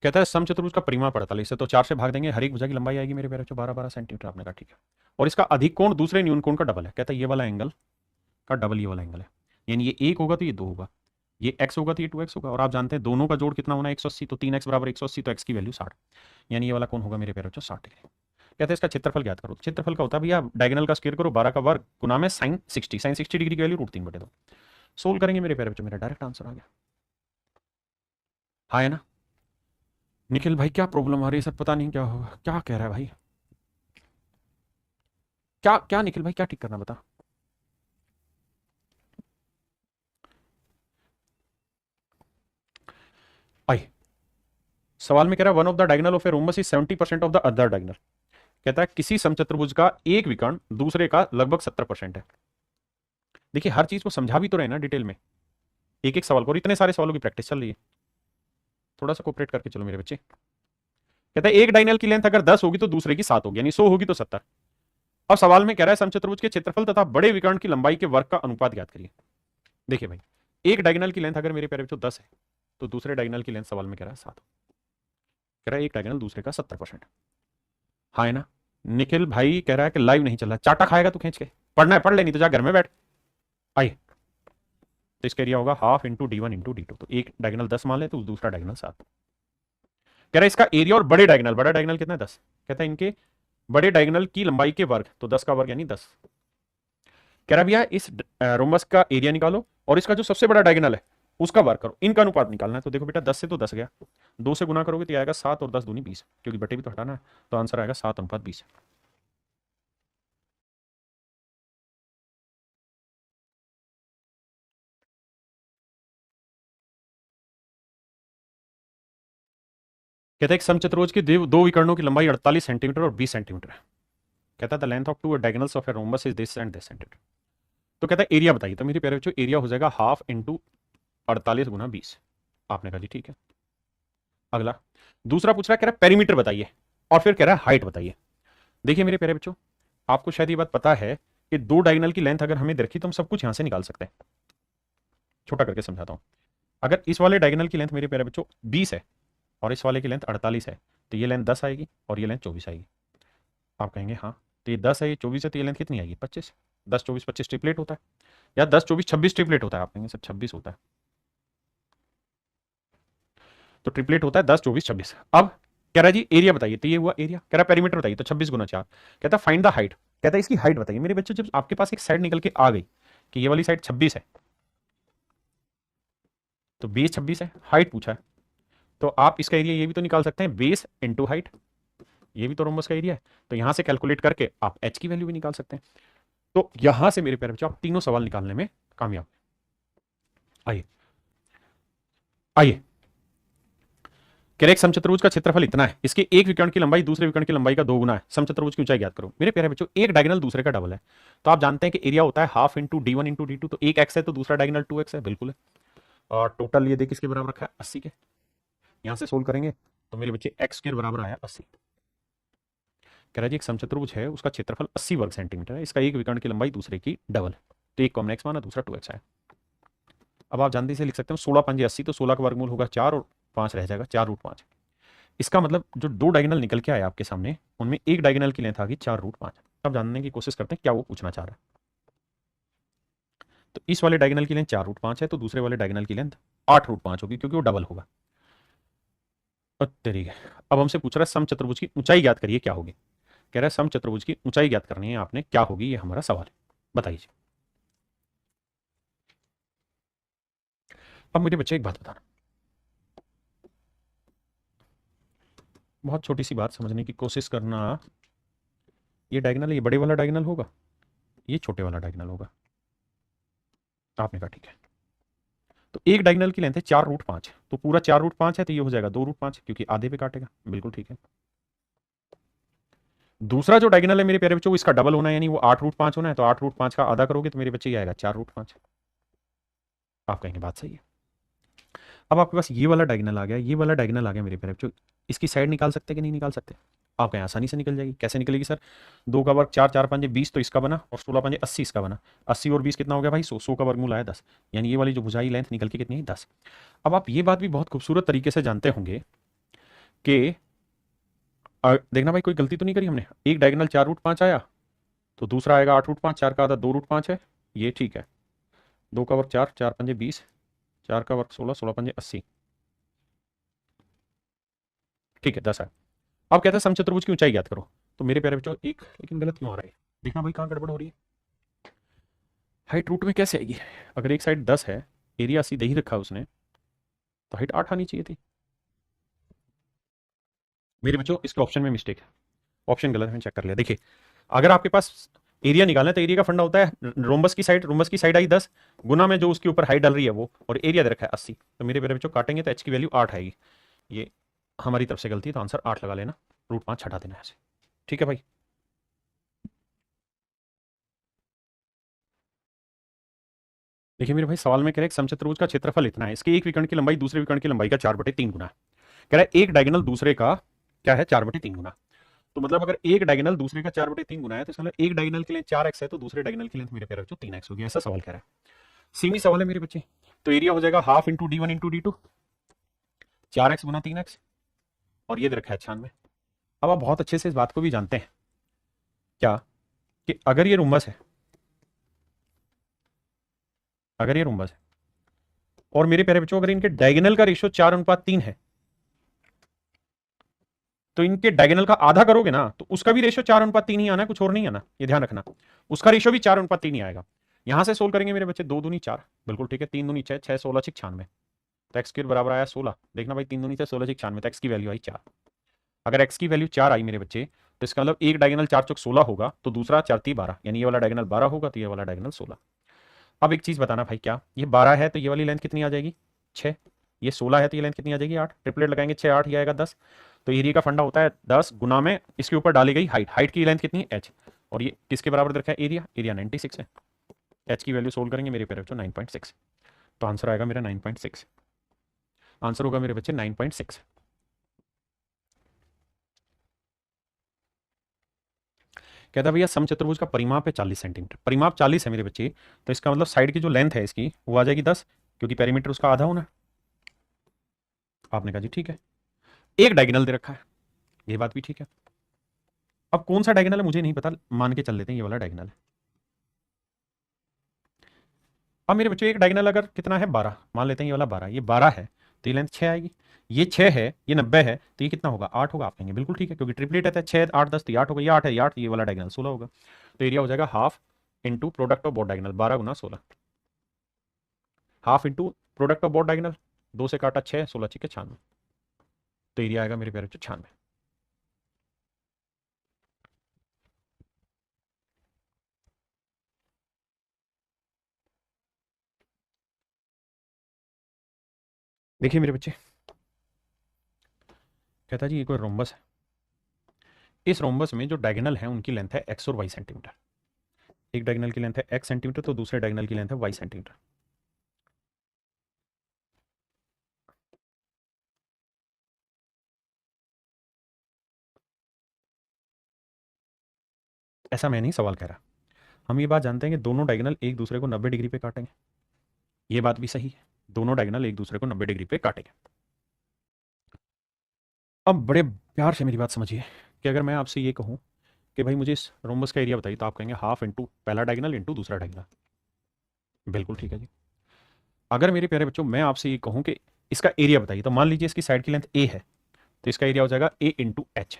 कहता है समचतुर्भुज का परिमाप 48 है, तो 4 से भाग देंगे, हर एक भुजा की लंबाई आएगी मेरे प्यारे बच्चों 12-12 सेंटीमीटर। आपने कहा ठीक है, और इसका अधिक कोण दूसरे न्यूनकोण का डबल है। कहता है ये वाला एंगल का डबल ये वाला एंगल है, यानी ये 1 होगा तो ये 2 होगा, ये x होगा तो ये 2x होगा, और आप जानते हैं दोनों का जोड़ कितना होना है 180, तो 3x बराबर 180, तो x की वैल्यू 60, यानी ये वाला कोण होगा मेरे प्यारे बच्चों 60 डिग्री। कहते हैं इसका क्षेत्रफल ज्ञात करो। क्षेत्रफल का होता है भैया डायगोनल का स्क्वायर करो 12 का वर्ग गुना में साइन 60, साइन 60 डिग्री की वैल्यू √3/2। सोल्व करेंगे मेरे प्यारे बच्चों, मेरा डायरेक्ट आंसर आ गया। हाँ है ना निखिल भाई, क्या प्रॉब्लम आ रही है सर, पता नहीं क्या होगा, क्या कह रहा है भाई, क्या क्या निखिल भाई क्या ठीक करना बता। आई सवाल में कह रहा है one of the diagonal of a rhombus is 70% of the other diagonal. कहता है किसी समचतुर्भुज का एक विकर्ण दूसरे का लगभग 70% है। देखिए हर चीज को समझा भी तो रहे ना डिटेल में, एक एक सवाल को, और इतने सारे सवालों की प्रैक्टिस चल रही है। थोड़ा सा कोऑपरेट करके चलो मेरे बच्चे। कहता है एक डायगोनल की लेंथ अगर 10 होगी तो दूसरे की 7 होगी, यानी 100 होगी तो 70। अब सवाल में कह रहा है समचतुर्भुज के क्षेत्रफल तथा बड़े विकर्ण की लंबाई के वर्ग का अनुपात ज्ञात करिए। देखिए भाई, एक डायगोनल की लेंथ अगर मेरे प्यारे बच्चों 10 है तो दूसरे डायगोनल की लेंथ सवाल में कह रहा है 7। कह रहा है एक डायगोनल दूसरे का 70%। हाँ है ना। निखिल भाई कह रहा है कि लाइव नहीं चल रहा, चाटा खाएगा तू खींच के, पढ़ना है पढ़ ले, नहीं तो जा घर में बैठ। आइए, तो इसका एरिया होगा half into D1 into D2। तो एक डायगोनल 10 मान ले तो दूसरा डायगोनल 7। कह रहा है इसका एरिया और बड़े डायगोनल, बड़ा डायगोनल कितना है 10, कहता है इनके बड़े डायगोनल की लंबाई के वर्ग, तो 10 का वर्ग यानी 10। कह रहा भैया इस रोमबस का एरिया निकालो और इसका जो सबसे बड़ा डायगोनल है उसका वर्ग करो, इनका अनुपात निकालना है। तो देखो बेटा 10 से तो 10 गया, 2 से गुना करोगे तो आएगा 7 और 10 दूनी 20, क्योंकि बटे भी तो हटाना है, तो आंसर आएगा 7:20। कहता है एक समचतुर्भुज के दो विकर्णों की लंबाई 48 सेंटीमीटर और 20 सेंटीमीटर है। कहता है the length of two diagonals of a rhombus is this and this centimetre. तो कहता है एरिया बताइए, तो मेरे प्यारे बच्चों एरिया हो जाएगा हाफ इंटू 48 गुना 20। आपने कहा जी ठीक है। अगला दूसरा पूछ रहा है, कह रहा है पेरीमीटर बताइए और फिर कह रहा है हाइट बताइए। देखिए मेरे प्यारे बच्चों, आपको शायद ये बात पता है कि दो डायगोनल की लेंथ अगर हमें दे रखी तो हम सब कुछ यहां से निकाल सकते हैं। छोटा करके समझाता हूं। अगर इस वाले डायगोनल की लेंथ मेरे प्यारे बच्चों 20 है और इस वाले की लेंथ 48 है, तो ये लेंथ 10 आएगी और ये लेंथ 24 आएगी। आप कहेंगे हाँ, तो ये 10 है ये 24 है, तो ये लेंथ कितनी आएगी 25। 10 24 25 ट्रिपलेट होता है, या 10 24 26 ट्रिपलेट होता है। आप कहेंगे सर 26 होता है, तो ट्रिपलेट होता है 10 24 26। अब कह रहा है जी एरिया बताइए, तो ये हुआ एरिया। कह रहा है पेरीमीटर बताइए, तो 26 गुना 4। कहता है फाइंड द हाइट, कहता है इसकी हाइट बताइए। मेरे बच्चों जब आपके पास एक साइड निकल के आ गई कि ये वाली साइड 26 है, तो बेस 26 है, हाइट पूछा है, तो आप इसका एरिया ये भी तो निकाल सकते हैं, बेस इंटू हाइट, ये भी तो रोम्बस का एरिया है। तो यहां से कैलकुलेट करके आप एच की वैल्यू भी निकाल सकते हैं। तो यहां से मेरे प्यारे बच्चों आप तीनों सवाल निकालने में कामयाब। आइए आइए, कह रहे एक समचतुर्भुज का क्षेत्रफल इतना है, इसके एक विकर्ण की लंबाई दूसरे विकर्ण की लंबाई का 2 गुना है, समचतुर्भुज की ऊंचाई ज्ञात करो। मेरे प्यारे बच्चों एक डायगोनल दूसरे का डबल है, तो आप जानते हैं कि एरिया होता है half into D1 into D2। तो एक एक्स है तो दूसरा डायगोनल 2x है, बिल्कुल है। और टोटल ये देख किसके बराबर रखा है 80 के। यहां से सोल्व करेंगे तो मेरे बच्चे एक्स स्क्वायर बराबर आया 80। कह रहा है जी एक समचतुर्भुज है उसका क्षेत्रफल 80 वर्ग सेंटीमीटर है, इसका एक विकर्ण की लंबाई दूसरे की डबल है, तो एक कॉमन एक्स माना दूसरा 2x है। अब आप जानते से लिख सकते हो 16 पंजे 80, तो 16 का वर्गमूल होगा 4 और 5 रह जाएगा 4√5। इसका मतलब जो दो डायगोनल निकल के आए आपके सामने उनमें एक डायगोनल की लेंथ आ गई 4√5। अब जानने की कोशिश करते हैं क्या वो पूछना चाह रहा है। तो इस वाले डायगोनल की लेंथ 4√5 है, तो दूसरे वाले डायगोनल की लेंथ 8√5 होगी, क्योंकि वो डबल होगा। तरीके अब हमसे पूछ रहा है समचतुर्भुज की ऊंचाई ज्ञात करिए क्या होगी। कह रहा है समचतुर्भुज की ऊंचाई ज्ञात करनी है आपने, क्या होगी ये हमारा सवाल है, बताइए। अब मेरे बच्चे एक बात बताना, बहुत छोटी सी बात समझने की कोशिश करना। ये डायगोनल ये बड़े वाला डायगोनल होगा, ये छोटे वाला डायगोनल होगा। आपने कहा ठीक है। तो एक डायगोनल की लेंथ है 4√5, तो पूरा 4√5 है, तो ये हो जाएगा 2√5, क्योंकि आधे पे काटेगा, बिल्कुल ठीक है। दूसरा जो डायगोनल है मेरे प्यारे बच्चों, इसका डबल होना है, यानी वो 8√5 होना है, तो 8√5 का आधा करोगे तो मेरे बच्चे ये आएगा 4√5। आप कहेंगे बात सही है। अब आपके पास ये वाला डायगोनल आ गया, ये वाला डायगोनल आ गया मेरे प्यारे बच्चों, इसकी साइड निकाल सकते कि नहीं निकाल सकते। आप कहें आसानी से निकल जाएगी, कैसे निकलेगी सर, 2 का वर्ग 4 4 पंजे 20, तो इसका बना, और 16 पंजे 80 इसका बना। 80 और 20 कितना हो गया भाई 100, 100 का वर्गमूल आया 10, यानी ये वाली जो भुजाई लेंथ निकल के कितनी है 10। अब आप ये बात भी बहुत खूबसूरत तरीके से जानते होंगे कि देखना भाई कोई गलती तो नहीं करी हमने, एक डायगोनल 4√5 आया, तो दूसरा आएगा 8√5, 4 का आधा 2√5 है, ये ठीक है। 2 का वर्ग 4 4 पंजे 20, 4 का वर्ग 16, 16 पंजे 80, ठीक है 10 है। अब कहते हैं समचतुर्भुज की ऊंचाई ज्ञात करो। तो मेरे प्यारे बच्चों एक लेकिन गलत क्यों आ रहा है, देखना भाई कहाँ गड़बड़ हो रही है। हाइट रूट में कैसे आएगी, अगर एक साइड 10 है, एरिया सीधे ही रखा उसने, तो हाइट 8 आनी चाहिए थी। मेरे बच्चों इसके ऑप्शन में मिस्टेक है, ऑप्शन गलत है, चेक कर लिया। देखिए अगर आपके पास एरिया निकालना है तो एरिया का फंडा होता है रोम्बस की साइड आई 10 गुना में जो उसके ऊपर हाइट डल रही है वो, और एरिया दे रखा है 80। तो मेरे प्यारे बच्चों काटेंगे तो एच की वैल्यू 8 आएगी, ये हमारी तरफ से गलती है, तो आंसर 8 लगा लेना, √5 हटा देना ऐसे। ठीक है भाई। देखिए मेरे भाई, सवाल में कह रहे हैं समचतुर्भुज का क्षेत्रफल इतना है, इसके एक विकर्ण की लंबाई दूसरे विकर्ण की लंबाई का 4/3 गुना है। कह रहा है एक डायगोनल दूसरे का क्या है, 4/3 गुना। तो मतलब अगर एक डायगोनल दूसरे का 4/3 गुना है तो इसका मतलब एक डायगोनल की लेंथ 4x है, तो दूसरे डायगोनल की लेंथ मेरे प्यारे बच्चों 3x होगी। ऐसा सवाल कह रहा है। सीमी सवाल है मेरे बच्चे। तो एरिया हो जाएगा half into D1 into D2, 4x गुना 3x, और ये दे रखा है 96। अब आप बहुत अच्छे से इस बात को भी जानते हैं क्या, कि अगर ये रुम्बस है, अगर ये रुम्बस है और मेरे प्यारे बच्चों अगर इनके डायगोनल का रेशियो 4:3 है, तो इनके डायगोनल का आधा करोगे ना तो उसका भी रेशियो 4:3 ही आना है, कुछ और नहीं आना, ये ध्यान रखना। उसका रेशियो भी 4:3 ही आएगा। यहां से सोल्व करेंगे मेरे बच्चे, 2 दूनी 4, बिल्कुल ठीक है, 3 दूनी 6, 6 16 96, तो एक्स क्यूब बराबर आया 16। देखना भाई 3 दूनी 6 16 96, तो एक्स की वैल्यू आई 4। अगर एक्स की वैल्यू 4 आई मेरे बच्चे, तो इसका मतलब एक डायगोनल 4 चौक 16 होगा, तो दूसरा 4 3 12, यानी ये वाला डायगोनल 12 होगा, तो ये वाला डायगोनल 16। अब एक चीज बताना भाई, क्या ये 12 है तो ये वाली लेंथ कितनी आ जाएगी, 6। ये 16 है तो ये लेंथ कितनी आ जाएगी, 8। ट्रिपलेट लगाएंगे 6 8, ये आएगा 10। तो एरिया का फंडा होता है 10 गुना में इसके ऊपर डाली गई हाइट, हाइट की लेंथ कितनी है, h। और ये किसके बराबर दे रखा है, एरिया, एरिया 96 है। h की वैल्यू सोल्व करेंगे मेरे प्यारे बच्चों 9.6, तो आंसर आएगा मेरा 9.6। आंसर होगा मेरे बच्चे 9.6। कहता है भैया समचतुर्भुज का परिमाप है 40 सेंटीमीटर, परिमाप 40 है मेरे बच्चे, तो इसका मतलब साइड की जो लेंथ है इसकी वो आ जाएगी 10, क्योंकि पेरीमीटर उसका आधा होना। आपने कहा जी ठीक है। एक डायगोनल दे रखा है, ये बात भी ठीक है। अब कौन सा डायगोनल है मुझे नहीं पता, मान के चल लेते हैं ये वाला डायगोनल है। अब मेरे बच्चों एक डायगोनल अगर कितना है 12, मान लेते हैं ये वाला 12, ये 12 है तो ये लेंथ 6 आएगी। ये 6 है, ये 90 है, तो ये कितना होगा, 8 होगा। आप कहेंगे बिल्कुल ठीक है, क्योंकि ट्रिपलेट है, 6 8 10, तो ये 8 होगा, ये 8 है, ये 8, ये वाला डायगोनल 16 होगा। तो एरिया हो जाएगा half into product of both diagonal, 12 Guna 16, half into product of both diagonal, 2 से काटा 6, 16 6 96, तो एरिया आएगा मेरे प्यारे बच्चों 96। देखिए मेरे बच्चे, कहता जी ये कोई रोम्बस है, इस रोम्बस में जो डायगोनल है उनकी लेंथ है x और y सेंटीमीटर। एक डायगोनल की लेंथ है x सेंटीमीटर, तो दूसरे डायगोनल की लेंथ है y सेंटीमीटर। ऐसा मैं नहीं सवाल कह रहा, हम ये बात जानते हैं कि दोनों डायगोनल एक दूसरे को 90 डिग्री पे काटेंगे, ये बात भी सही है, दोनों डायगोनल एक दूसरे को 90 डिग्री पे काटेंगे। अब बड़े प्यार से मेरी बात समझिए, कि अगर मैं आपसे ये कहूं कि भाई मुझे इस रोम्बस का एरिया बताइए, तो आप कहेंगे हाफ इंटू पहला डायगोनल इंटू दूसरा डायगोनल, बिल्कुल ठीक है जी। अगर मेरे प्यारे बच्चों मैं आपसे ये कहूं कि इसका एरिया बताइए, तो मान लीजिए इसकी साइड की लेंथ a है, तो इसका एरिया हो जाएगा a इंटू एच।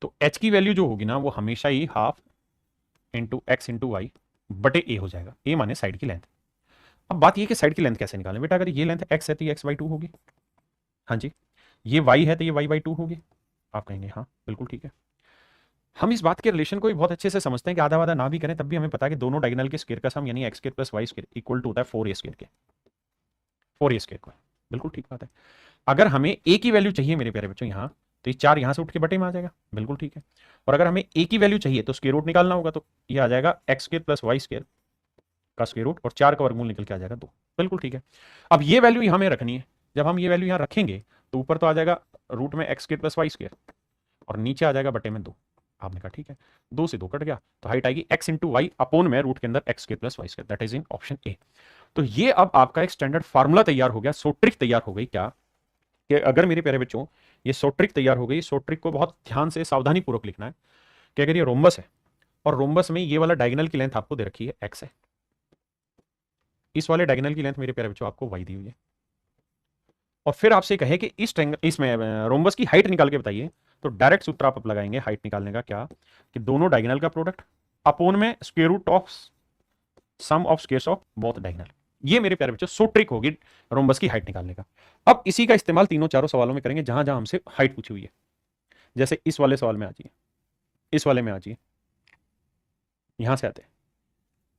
तो h की वैल्यू जो होगी ना वो हमेशा ही half into X into Y बटे a हो जाएगा, a माने साइड की लेंथ। अब बात ये कि साइड की लेंथ कैसे निकालें बेटा, अगर ये लेंथ x है तो ये x/2 होगी, हाँ जी, ये y है तो ये y/2 होगी। आप कहेंगे हाँ बिल्कुल ठीक है। हम इस बात के रिलेशन को भी बहुत अच्छे से समझते हैं कि आधा वादा ना भी करें तब भी हमें पता है कि दोनों डायगोनल के स्क्वायर का सम यानी x square plus y square equal to होता है 4a स्क्वायर के, 4a स्क्वायर को, बिल्कुल ठीक बात है। अगर हमें a की वैल्यू चाहिए मेरे प्यारे बच्चों यहाँ, तो ये 4 यहाँ से उठ के बटे में आ जाएगा, बिल्कुल ठीक है। और अगर हमें a की वैल्यू चाहिए तो स्क्वायर रूट निकालना होगा, तो ये आ जाएगा x square plus y square का स्क्वायर रूट, और 4 का वर्गमूल निकल के आ जाएगा 2, बिल्कुल ठीक है। अब ये वैल्यू यहाँ में रखनी है, जब हम ये वैल्यू यहाँ रखेंगे तो ऊपर तो आ जाएगा रूट में x square plus y square, और नीचे आ जाएगा बटे में 2। आपने कहा ठीक है, 2 से 2 कट गया, तो हाइट आएगी x इंटू वाई अपोन में रूट के अंदर x square plus y square, that is in option A. तो ये अब आपका एक स्टैंडर्ड फार्मूला तैयार हो गया, सो ट्रिक तैयार हो गई क्या, कि अगर मेरे प्यारे बच्चों ये सो ट्रिक तैयार हो गई, सो ट्रिक को बहुत ध्यान से सावधानी पूर्वक लिखना है, कि अगर ये रोम्बस है और रोम्बस में ये वाला डायगोनल की लेंथ आपको दे रखी है x है, इस वाले डायगोनल की लेंथ मेरे प्यारे बच्चों आपको y दी हुई है, और फिर आपसे कहे कि इसमें रोम्बस की हाइट निकाल के बताइए, तो डायरेक्ट सूत्र आप लगाएंगे हाइट निकालने का क्या, कि दोनों डायगोनल का प्रोडक्ट अपोन में square root of sum of squares of both diagonal. ये मेरे प्यारे बच्चों सो ट्रिक होगी रोम्बस की हाइट निकालने का। अब इसी का इस्तेमाल तीनों चारों सवालों में करेंगे जहां जहां हमसे हाइट पूछी हुई है। जैसे इस वाले सवाल में आ जाइए, इस वाले में आ जाइए, यहां से आते हैं।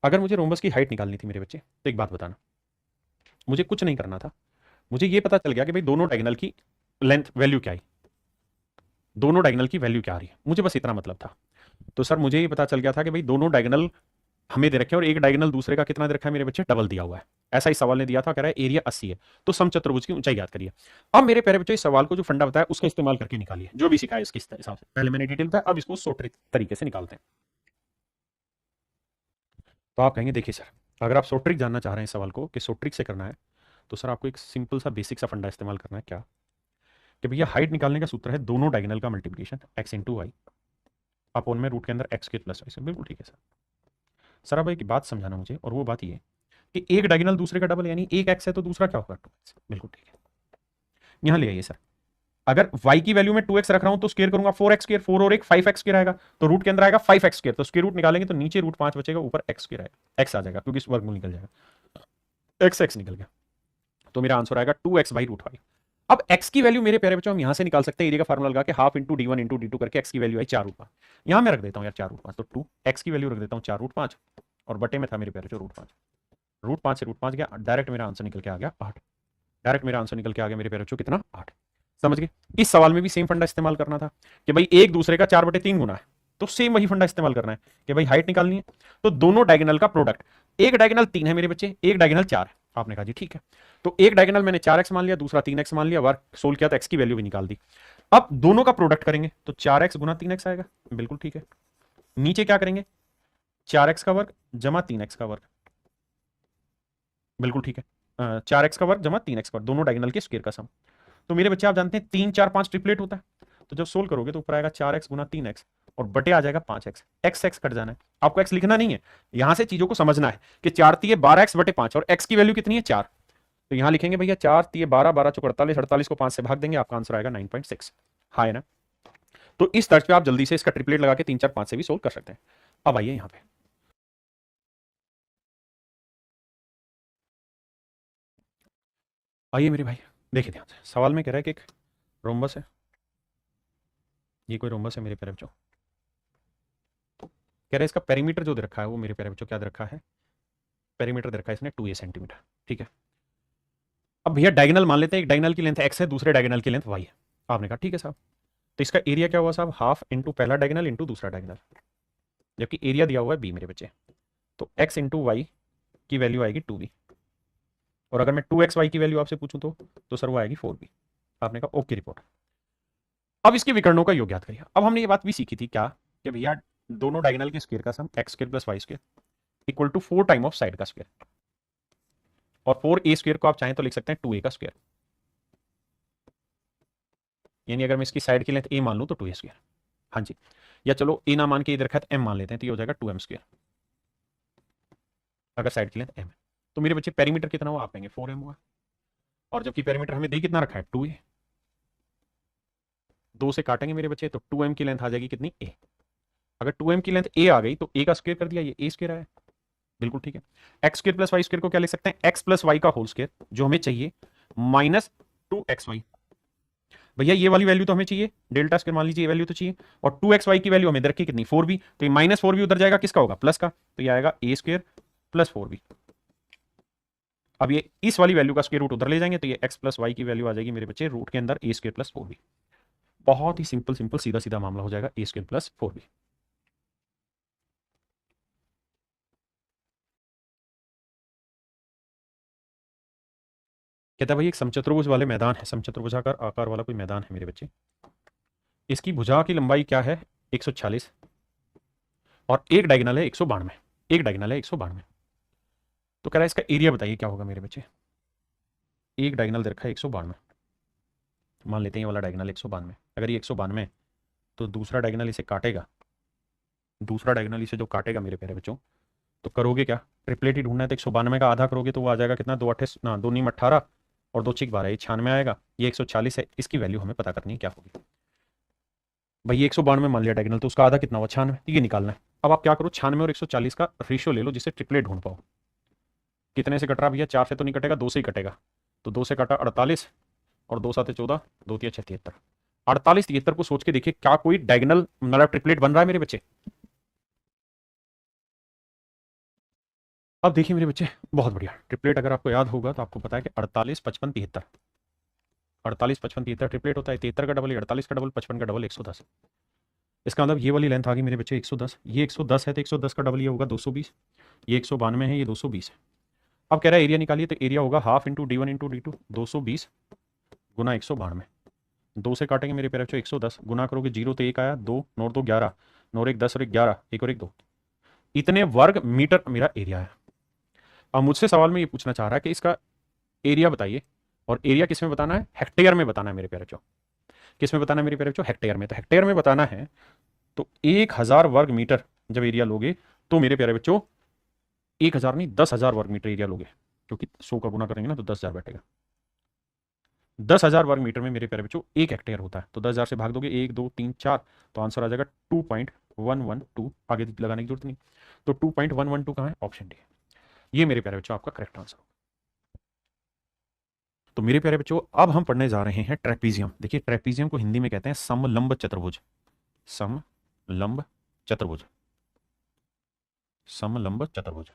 अगर मुझे रोम्बस की हाइट निकालनी थी मेरे बच्चे, तो एक बात बताना, मुझे कुछ नहीं करना था, मुझे ये पता चल गया कि भाई दोनों डायगोनल की लेंथ वैल्यू क्या आई, दोनों डायगोनल की वैल्यू क्या आ रही है, मुझे बस इतना मतलब था। तो सर मुझे ये पता चल गया था कि भाई दोनों डायगोनल हमें दे रखे हैं और एक डायगोनल दूसरे का कितना दे रखा है मेरे बच्चे, डबल दिया हुआ है। ऐसा ही सवाल ने दिया था, कह रहा है एरिया 80 है, तो समचतुर्भुज की ऊंचाई याद करिए। अब मेरे प्यारे बच्चों इस सवाल को जो फंडा बताया उसका इस्तेमाल करके निकालिए, जो भी सिखाया इसके हिसाब से। पहले मैंने डिटेल बताया, अब इसको शॉर्ट तरीके से निकालते हैं। तो आप कहेंगे देखिए सर, अगर आप शॉर्ट ट्रिक जानना चाह रहे हैं इस सवाल को कि शॉर्ट ट्रिक से करना है, तो सर आपको एक सिंपल सा बेसिक सा फंडा इस्तेमाल करना है। क्या कि भैया हाइट निकालने का सूत्र है दोनों डायगोनल का multiplication x into y upon में रूट के अंदर एक्स के प्लस वाई से। बिल्कुल ठीक है सर। सर अब एक बात समझाना मुझे, और वो बात ये कि एक डायगोनल दूसरे का डबल, यानी एक एक्स है तो दूसरा क्या होगा, 2x। बिल्कुल ठीक है। यहां ले आइए सर, अगर y की वैल्यू में 2x रख रहा हूं तो स्क्वायर करूंगा 4x स्क्वायर, 4 और 1 5x स्क्वायर आएगा, तो रूट के अंदर आएगा 5x स्क्वायर, तो स्क्वायर रूट निकालेंगे तो नीचे रूट 5 बचेगा, ऊपर x स्क्वायर आएगा, x आ जाएगा क्योंकि वर्गमूल निकल जाएगा, x निकल गया, तो मेरा आंसर आएगा 2x बाई रूट 5। अब x की वैल्यू मेरे प्यारे बच्चों हम यहां से निकाल सकते हैं, एरिया का फार्मूला लगा के half into d1 into d2 करके x की वैल्यू आई 4 रूट 5। यहां मैं रख देता हूं यार 4 रूट 5, तो 2x की वैल्यू रख देता हूं 4 रूट 5, और बटे में था मेरे प्यारे बच्चों रूट 5 से रूट 5 गया, डायरेक्ट मेरा आंसर निकल के आ गया 8। डायरेक्ट मेरा आंसर निकल के आ गया मेरे प्यारे बच्चों कितना, 8। समझ गए। इस सवाल में भी सेम फंडा इस्तेमाल करना था कि भाई एक दूसरे का 4/3 गुना है, तो सेम वही फंडा इस्तेमाल करना है कि भाई हाइट निकालनी है, तो दोनों डायगोनल का प्रोडक्ट, एक डायगोनल 3 है मेरे बच्चे, एक डायगोनल 4 है। आपने कहा जी ठीक है, तो एक डायगोनल मैंने 4x मान लिया, दूसरा 3x मान लिया, वर्क सोल्व किया तो x की वैल्यू भी निकाल दी। अब दोनों का प्रोडक्ट करेंगे तो 4x गुना 3x आएगा। बिल्कुल ठीक है। नीचे क्या करेंगे, 4x का वर्ग जमा 3x का वर्ग। बिल्कुल ठीक है। 4x का वर्ग जमा 3x का वर्ग, दोनों डायगोनल के स्क्वायर का सम। तो मेरे बच्चे आप जानते हैं 3 4 5 ट्रिपलेट होता है, तो जब सोल्व करोगे तो ऊपर आएगा 4x गुना 3x और बटे आ जाएगा 5x। x कट जाना है, आपको x लिखना नहीं है, यहां से चीजों को समझना है कि 4 तिये 12x बटे 5 और x की वैल्यू कितनी है 4, तो यहां लिखेंगे भैया 4 तिये 12, 12 चौक 48, 48 को 5 से भाग देंगे, आपका आंसर आएगा 9.6। हाँ है ना। तो इस तर्ज पे आप जल्दी से इसका ट्रिपलेट लगा के 3 4 5 से भी सोल्व कर सकते हैं। अब आइए यहां पे, आइए मेरे भाई देखिए ध्यान से, सवाल में कह रहा है कि एक रोम्बस है, ये कोई रोम्बस है मेरे प्यारे बच्चों, कह रहा है इसका पेरीमीटर जो दे रखा है वो मेरे प्यारे बच्चों क्या दे रखा है, पेरीमीटर दे रखा है इसने 2a सेंटीमीटर। ठीक है। अब भैया डायगोनल मान लेते हैं, एक डायगोनल की लेंथ x है, दूसरे डायगोनल की लेंथ y है। आपने कहा ठीक है साहब, तो इसका एरिया क्या हुआ साहब, हाफ इंटू पहला डायगोनल इंटू दूसरा डायगोनल, जबकि एरिया दिया हुआ है b मेरे बच्चे, तो x इंटू वाई की वैल्यू आएगी 2b, और अगर मैं 2xy की वैल्यू आपसे पूछूं तो सर वो आएगी 4b। आपने कहा ओके रिपोर्ट। अब इसके विकर्णों का योग याद करिए। अब हमने ये बात भी सीखी थी क्या, कि भैया दोनों डायगोनल के स्क्वायर का sum x square plus y square equal to 4 time of side का स्क्वायर, और 4a स्क्वायर को आप चाहें तो लिख सकते हैं 2a का स्क्वायर, यानी अगर मैं इसकी साइड की लेंथ a मान लूं तो 2a स्क्वायर। हाँ जी, या चलो a ना मान के इधर रखा है m मान लेते हैं, तो ये हो जाएगा 2m स्क्वायर, अगर साइड की लेंथ m है। तो मेरे बच्चे पेरीमीटर कितना हुआ, आप कहेंगे 4m हुआ, और जबकि पेरीमीटर हमें दे कितना रखा है 2a, 2 से काटेंगे मेरे बच्चे तो 2m की लेंथ आ जाएगी कितनी, a। अगर 2m की लेंथ a आ गई तो a का स्क्वायर कर दिया, ये a स्क्वायर आया। बिल्कुल ठीक है। X square plus y square को क्या लिख सकते हैं, एक्स प्लस वाई का होल स्क्वायर, जो हमें चाहिए, माइनस 2xy। भैया ये वाली वैल्यू तो हमें चाहिए, डेल्टा स्क्वायर मान लीजिए, ये वैल्यू तो चाहिए, और 2xy की वैल्यू हमें इधर की कितनी 4b, तो ये माइनस 4b उधर जाएगा, किसका होगा, प्लस का, तो ये आएगा a स्क्वायर प्लस 4b। अब ये इस वाली वैल्यू का स्क्वायर रूट उधर ले जाएंगे तो ये x प्लस वाई की वैल्यू आ जाएगी मेरे बच्चे रूट के अंदर a स्क्वायर प्लस 4b। बहुत ही सिंपल सिंपल सीधा सीधा मामला हो जाएगा, a स्क्वायर प्लस 4b। कहता है भाई एक समचतुर्भुज वाले मैदान है, समचतुर्भुजाकार आकार वाला कोई मैदान है मेरे बच्चे, इसकी भुजा की लंबाई क्या है 146, और एक डायगोनल है 192, एक डायगोनल है 192, तो कह रहा है इसका एरिया बताइए क्या होगा मेरे बच्चे। एक डायगोनल दे रखा है 192, मान लेते हैं ये वाला डायगोनल 192, अगर ये 192 तो दूसरा डायगोनल इसे काटेगा, दूसरा डायगोनल इसे जो काटेगा मेरे प्यारे बच्चों, तो करोगे क्या, ट्रिपलेट ही ढूंढना है, तो 192 का आधा करोगे तो वो आ जाएगा कितना, 2 अट्ठे ना 2 नीम 18 और 2 छिक 12, ये 96 आएगा, ये 140 है, इसकी वैल्यू हमें पता करनी है क्या होगी। भाई 192 मान लिया डायगोनल, तो उसका आधा कितना हुआ 96, ये निकालना है। अब आप क्या करो, 96 और 140 का रेशियो ले लो जिससे ट्रिपलेट ढूंढ पाओ। कितने से कट रहा भैया, 4 से तो नहीं कटेगा, 2 से ही कटेगा, तो 2 से कटा 48 और 2 7 14, 2 3 73, 48 73 को सोच के देखिए क्या कोई डायगोनल मतलब ट्रिपलेट बन रहा है मेरे बच्चे। अब देखिए मेरे बच्चे बहुत बढ़िया ट्रिपलेट, अगर आपको याद होगा तो आपको पता है कि 48 55 73, 48 55 73 ट्रिपलेट होता है, 73 का डबल 48 का डबल 55 का डबल 110। इसका मतलब ये वाली लेंथ आ गई मेरे बच्चे 110, ये 110 है तो 110 का डबल ये होगा 220, ये 192 है, ये 220 है। अब कह रहा है एरिया निकालिए, तो एरिया होगा half into D one into D two, 220 गुना 192, 2 से काटेंगे मेरे प्यारे बच्चों 110, गुना करोगे 0 तो 1 आया, 2 9 2 11, 9 और 1 10 और 1 11, 1 और 1 2, इतने वर्ग मीटर मेरा एरिया है। अब मुझसे सवाल में ये पूछना चाह रहा है कि इसका एरिया बताइए, और एरिया किस में बताना है, हेक्टेयर में बताना है मेरे प्यारे बच्चों। किस में बताना है मेरे प्यारे बच्चों, हेक्टेयर में। तो हेक्टेयर में बताना है तो 1000 वर्ग मीटर जब एरिया लोगे तो मेरे प्यारे बच्चों 1000 नहीं 10,000 वर्ग मीटर एरिया लोगे, क्योंकि 100 का गुना करेंगे ना तो 10,000 बैठेगा। 10,000 वर्ग मीटर में मेरे प्यारे बच्चों 1 हेक्टेयर होता है, तो 10,000 से भाग दोगे 1 2 3 4, तो आंसर आ जाएगा 2.112, आगे लगाने की जरूरत नहीं। तो 2.112 कहाँ है, ऑप्शन डी है। ये मेरे प्यारे बच्चों आपका करेक्ट आंसर। तो मेरे प्यारे बच्चों अब हम पढ़ने जा रहे हैं ट्रेपीजियम। देखिए ट्रेपीजियम को हिंदी में कहते हैं समलंब चतुर्भुज, समलंब चतुर्भुज, समलंब चतुर्भुज।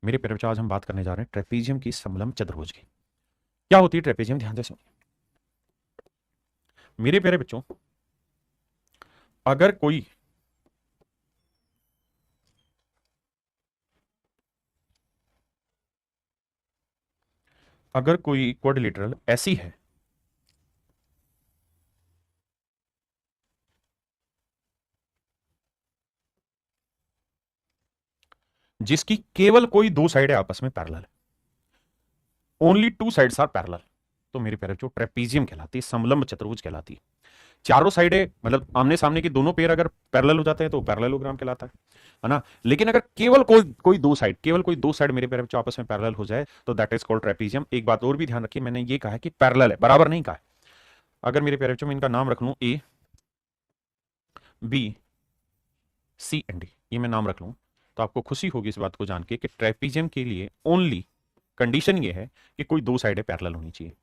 मेरे प्यारे बच्चों आज हम बात करने जा रहे हैं ट्रेपीजियम की समलंब चतुर्भुज की। क्या होती है ट्रेपीजियम, ध्यान से सुनिए मेरे प्यारे बच्चों। अगर कोई क्वाड्रिलेटरल ऐसी है जिसकी केवल कोई दो साइड आपस में पैरेलल है, only two sides are parallel, तो मेरे प्यारे बच्चों ट्रेपीजियम कहलाती है, समलंब चतुर्भुज कहलाती है। चारों साइडें मतलब आमने सामने के दोनों पेयर अगर पैरेलल हो जाते हैं तो पैरेललोग्राम कहलाता है ना। लेकिन अगर केवल कोई दो साइड मेरे प्यारे बच्चों आपस में पैरेलल हो जाए तो दैट इज कॉल्ड ट्रेपीजियम। एक बात और भी ध्यान रखिए, मैंने ये कहा है कि पैरेलल है, बराबर नहीं कहा है। अगर मेरे प्यारे बच्चों में इनका नाम रख लूं A B C and D, ये मैं नाम रख लूं, तो आपको खुशी होगी इस बात को जान के कि ट्रेपीजियम के लिए ओनली कंडीशन ये है कि कोई दो साइडें पैरेलल होनी चाहिए,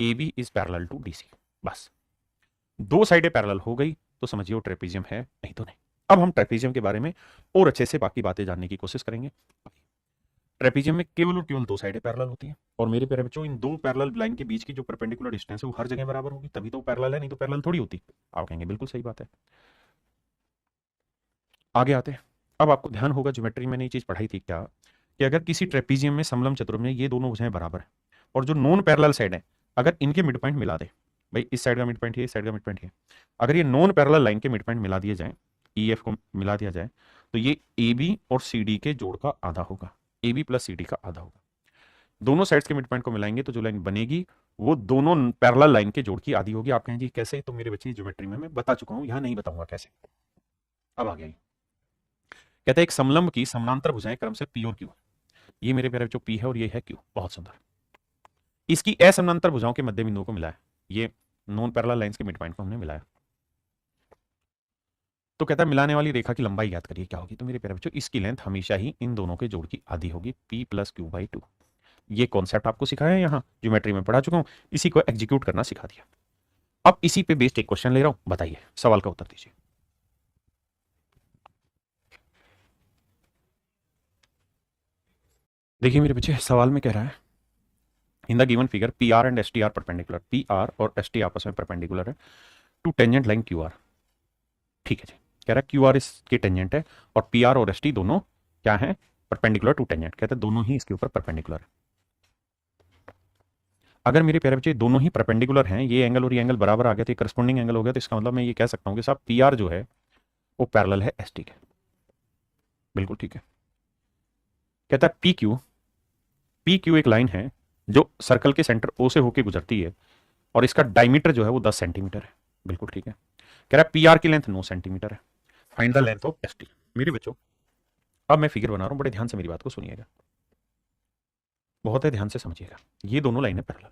A B is parallel to D C, बस। दो साइडें पैरेलल हो गई तो समझिए वो ट्रेपीजियम है, नहीं तो नहीं। अब हम ट्रेपीजियम के बारे में और अच्छे से बाकी बातें जानने की कोशिश करेंगे। ट्रेपीजियम में केवल और केवल दो साइडें पैरेलल होती हैं, और मेरे प्यारे बच्चों इन दो पैरेलल लाइन के बीच की जो परपेंडिकुलर डिस्टेंस है वो हर जगह बराबर होगी, तभी तो पैरेलल है, नहीं तो पैरेलल थोड़ी होती। आप कहेंगे बिल्कुल सही बात है। आगे आते हैं। अब आपको ध्यान होगा ज्योमेट्री में ये चीज पढ़ाई थी क्या, कि अगर किसी ट्रेपीजियम में समलंब चतुर्भुज में ये दोनों भुजाएं बराबर है और जो नॉन पैरेलल साइड है अगर इनके मिड पॉइंट मिला दे, भाई इस साइड का मिड पॉइंट है, इस साइड का मिड पॉइंट है, अगर ये नॉन पैरेलल लाइन के मिड पॉइंट मिला दिए जाए, ई एफ को मिला दिया जाए, तो ये ए बी और सी डी के जोड़ का आधा होगा, A B plus C D का आधा होगा। दोनों साइड्स के मिड पॉइंट को मिलाएंगे तो जो लाइन बनेगी वो दोनों पैरेलल लाइन के जोड़ की आधी होगी। आप कहेंगे कैसे, तो मेरे बच्चे ज्योमेट्री में मैं बता चुका हूं, यहां नहीं बताऊंगा कैसे। अब आ गया, कहते हैं एक समलंब की समानांतर भुजाएं क्रम से पी और क्यू, ये मेरे प्यारे बच्चों पी है और ये है क्यू, बहुत सुंदर। इसकी असमानांतर भुजाओं के मध्य बिंदुओं को मिलाया, ये नॉन पैरेलल लाइंस के मिड पॉइंट को हमने मिलाया। तो कहता है मिलाने वाली रेखा की लंबाई याद करिए क्या होगी, तो मेरे प्यारे बच्चों इसकी लेंथ हमेशा ही इन दोनों के जोड़ की आधी होगी, P plus Q by two. ये कॉन्सेप्ट आपको सिखाया है, यहां ज्योमेट्री में पढ़ा चुका हूं, इसी को एग्जीक्यूट करना सिखा दिया। अब इसी पे बेस्ड एक क्वेश्चन ले रहा हूं, बताइए, सवाल का उत्तर दीजिए। देखिए मेरे बच्चे सवाल में कह रहा है in the given figure P R and S T are perpendicular, P R और एस टी आपस में परपेंडिकुलर है to tangent line Q R. ठीक है जी, कह रहा है क्यू आर इसके टेंजेंट है और पी आर और एस टी दोनों क्या है, परपेंडिकुलर टू टेंजेंट, कहते हैं दोनों ही इसके ऊपर परपेंडिकुलर है। अगर मेरे प्यारे बच्चे दोनों ही परपेंडिकुलर हैं, ये एंगल और ये एंगल बराबर आ गया तो करस्पॉन्डिंग एंगल हो गया, तो इसका मतलब मैं ये कह सकता हूं कि साहब पी आर जो है वो पैरेलल है एस टी के, बिल्कुल ठीक है। कहता है पी क्यू एक लाइन है जो सर्कल के सेंटर ओ से होकर गुजरती है और इसका डायमीटर जो है वो 10 सेंटीमीटर है, बिल्कुल ठीक है। कह रहा है पी आर की लेंथ 9 सेंटीमीटर है, find the length of S T. मेरे बच्चों अब मैं फिगर बना रहा हूं, बड़े ध्यान से मेरी बात को सुनिएगा, बहुत है ध्यान से समझिएगा। ये दोनों लाइनें पैरेलल,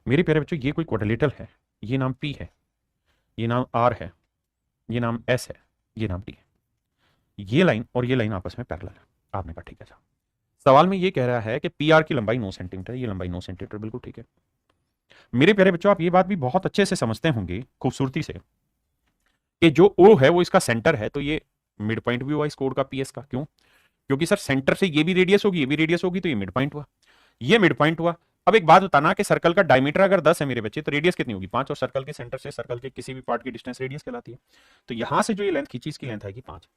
मेरे प्यारे बच्चों ये कोई क्वाड्रिलेटरल है, ये नाम पी है, ये नाम आर है, ये नाम एस है, ये नाम टी है। ये लाइन और ये लाइन आपस में पैरेलल है। आपने कहा ठीक है साहब, सवाल में ये कह रहा है कि पी आर की लंबाई 9 सेंटीमीटर, ये लंबाई 9 सेंटीमीटर, बिल्कुल ठीक है। मेरे प्यारे बच्चों आप ये बात भी बहुत अच्छे से समझते होंगे खूबसूरती से कि जो ओ है वो इसका सेंटर है, तो ये मिड पॉइंट भी हुआ इस कोड का पी एस का, क्यों, क्योंकि सर सेंटर से ये भी रेडियस होगी, ये भी रेडियस होगी, तो ये मिड पॉइंट हुआ, ये मिड पॉइंट हुआ, अब एक बात बताना कि सर्कल का डायमीटर अगर 10 है मेरे बच्चे, तो रेडियस कितनी होगी 5, और सर्कल के सेंटर से सर्कल के किसी भी पार्ट की डिस्टेंस रेडियस कहलाती है। तो यहां से जो ये लेंथ खींची इसकी लेंथ आएगी 5।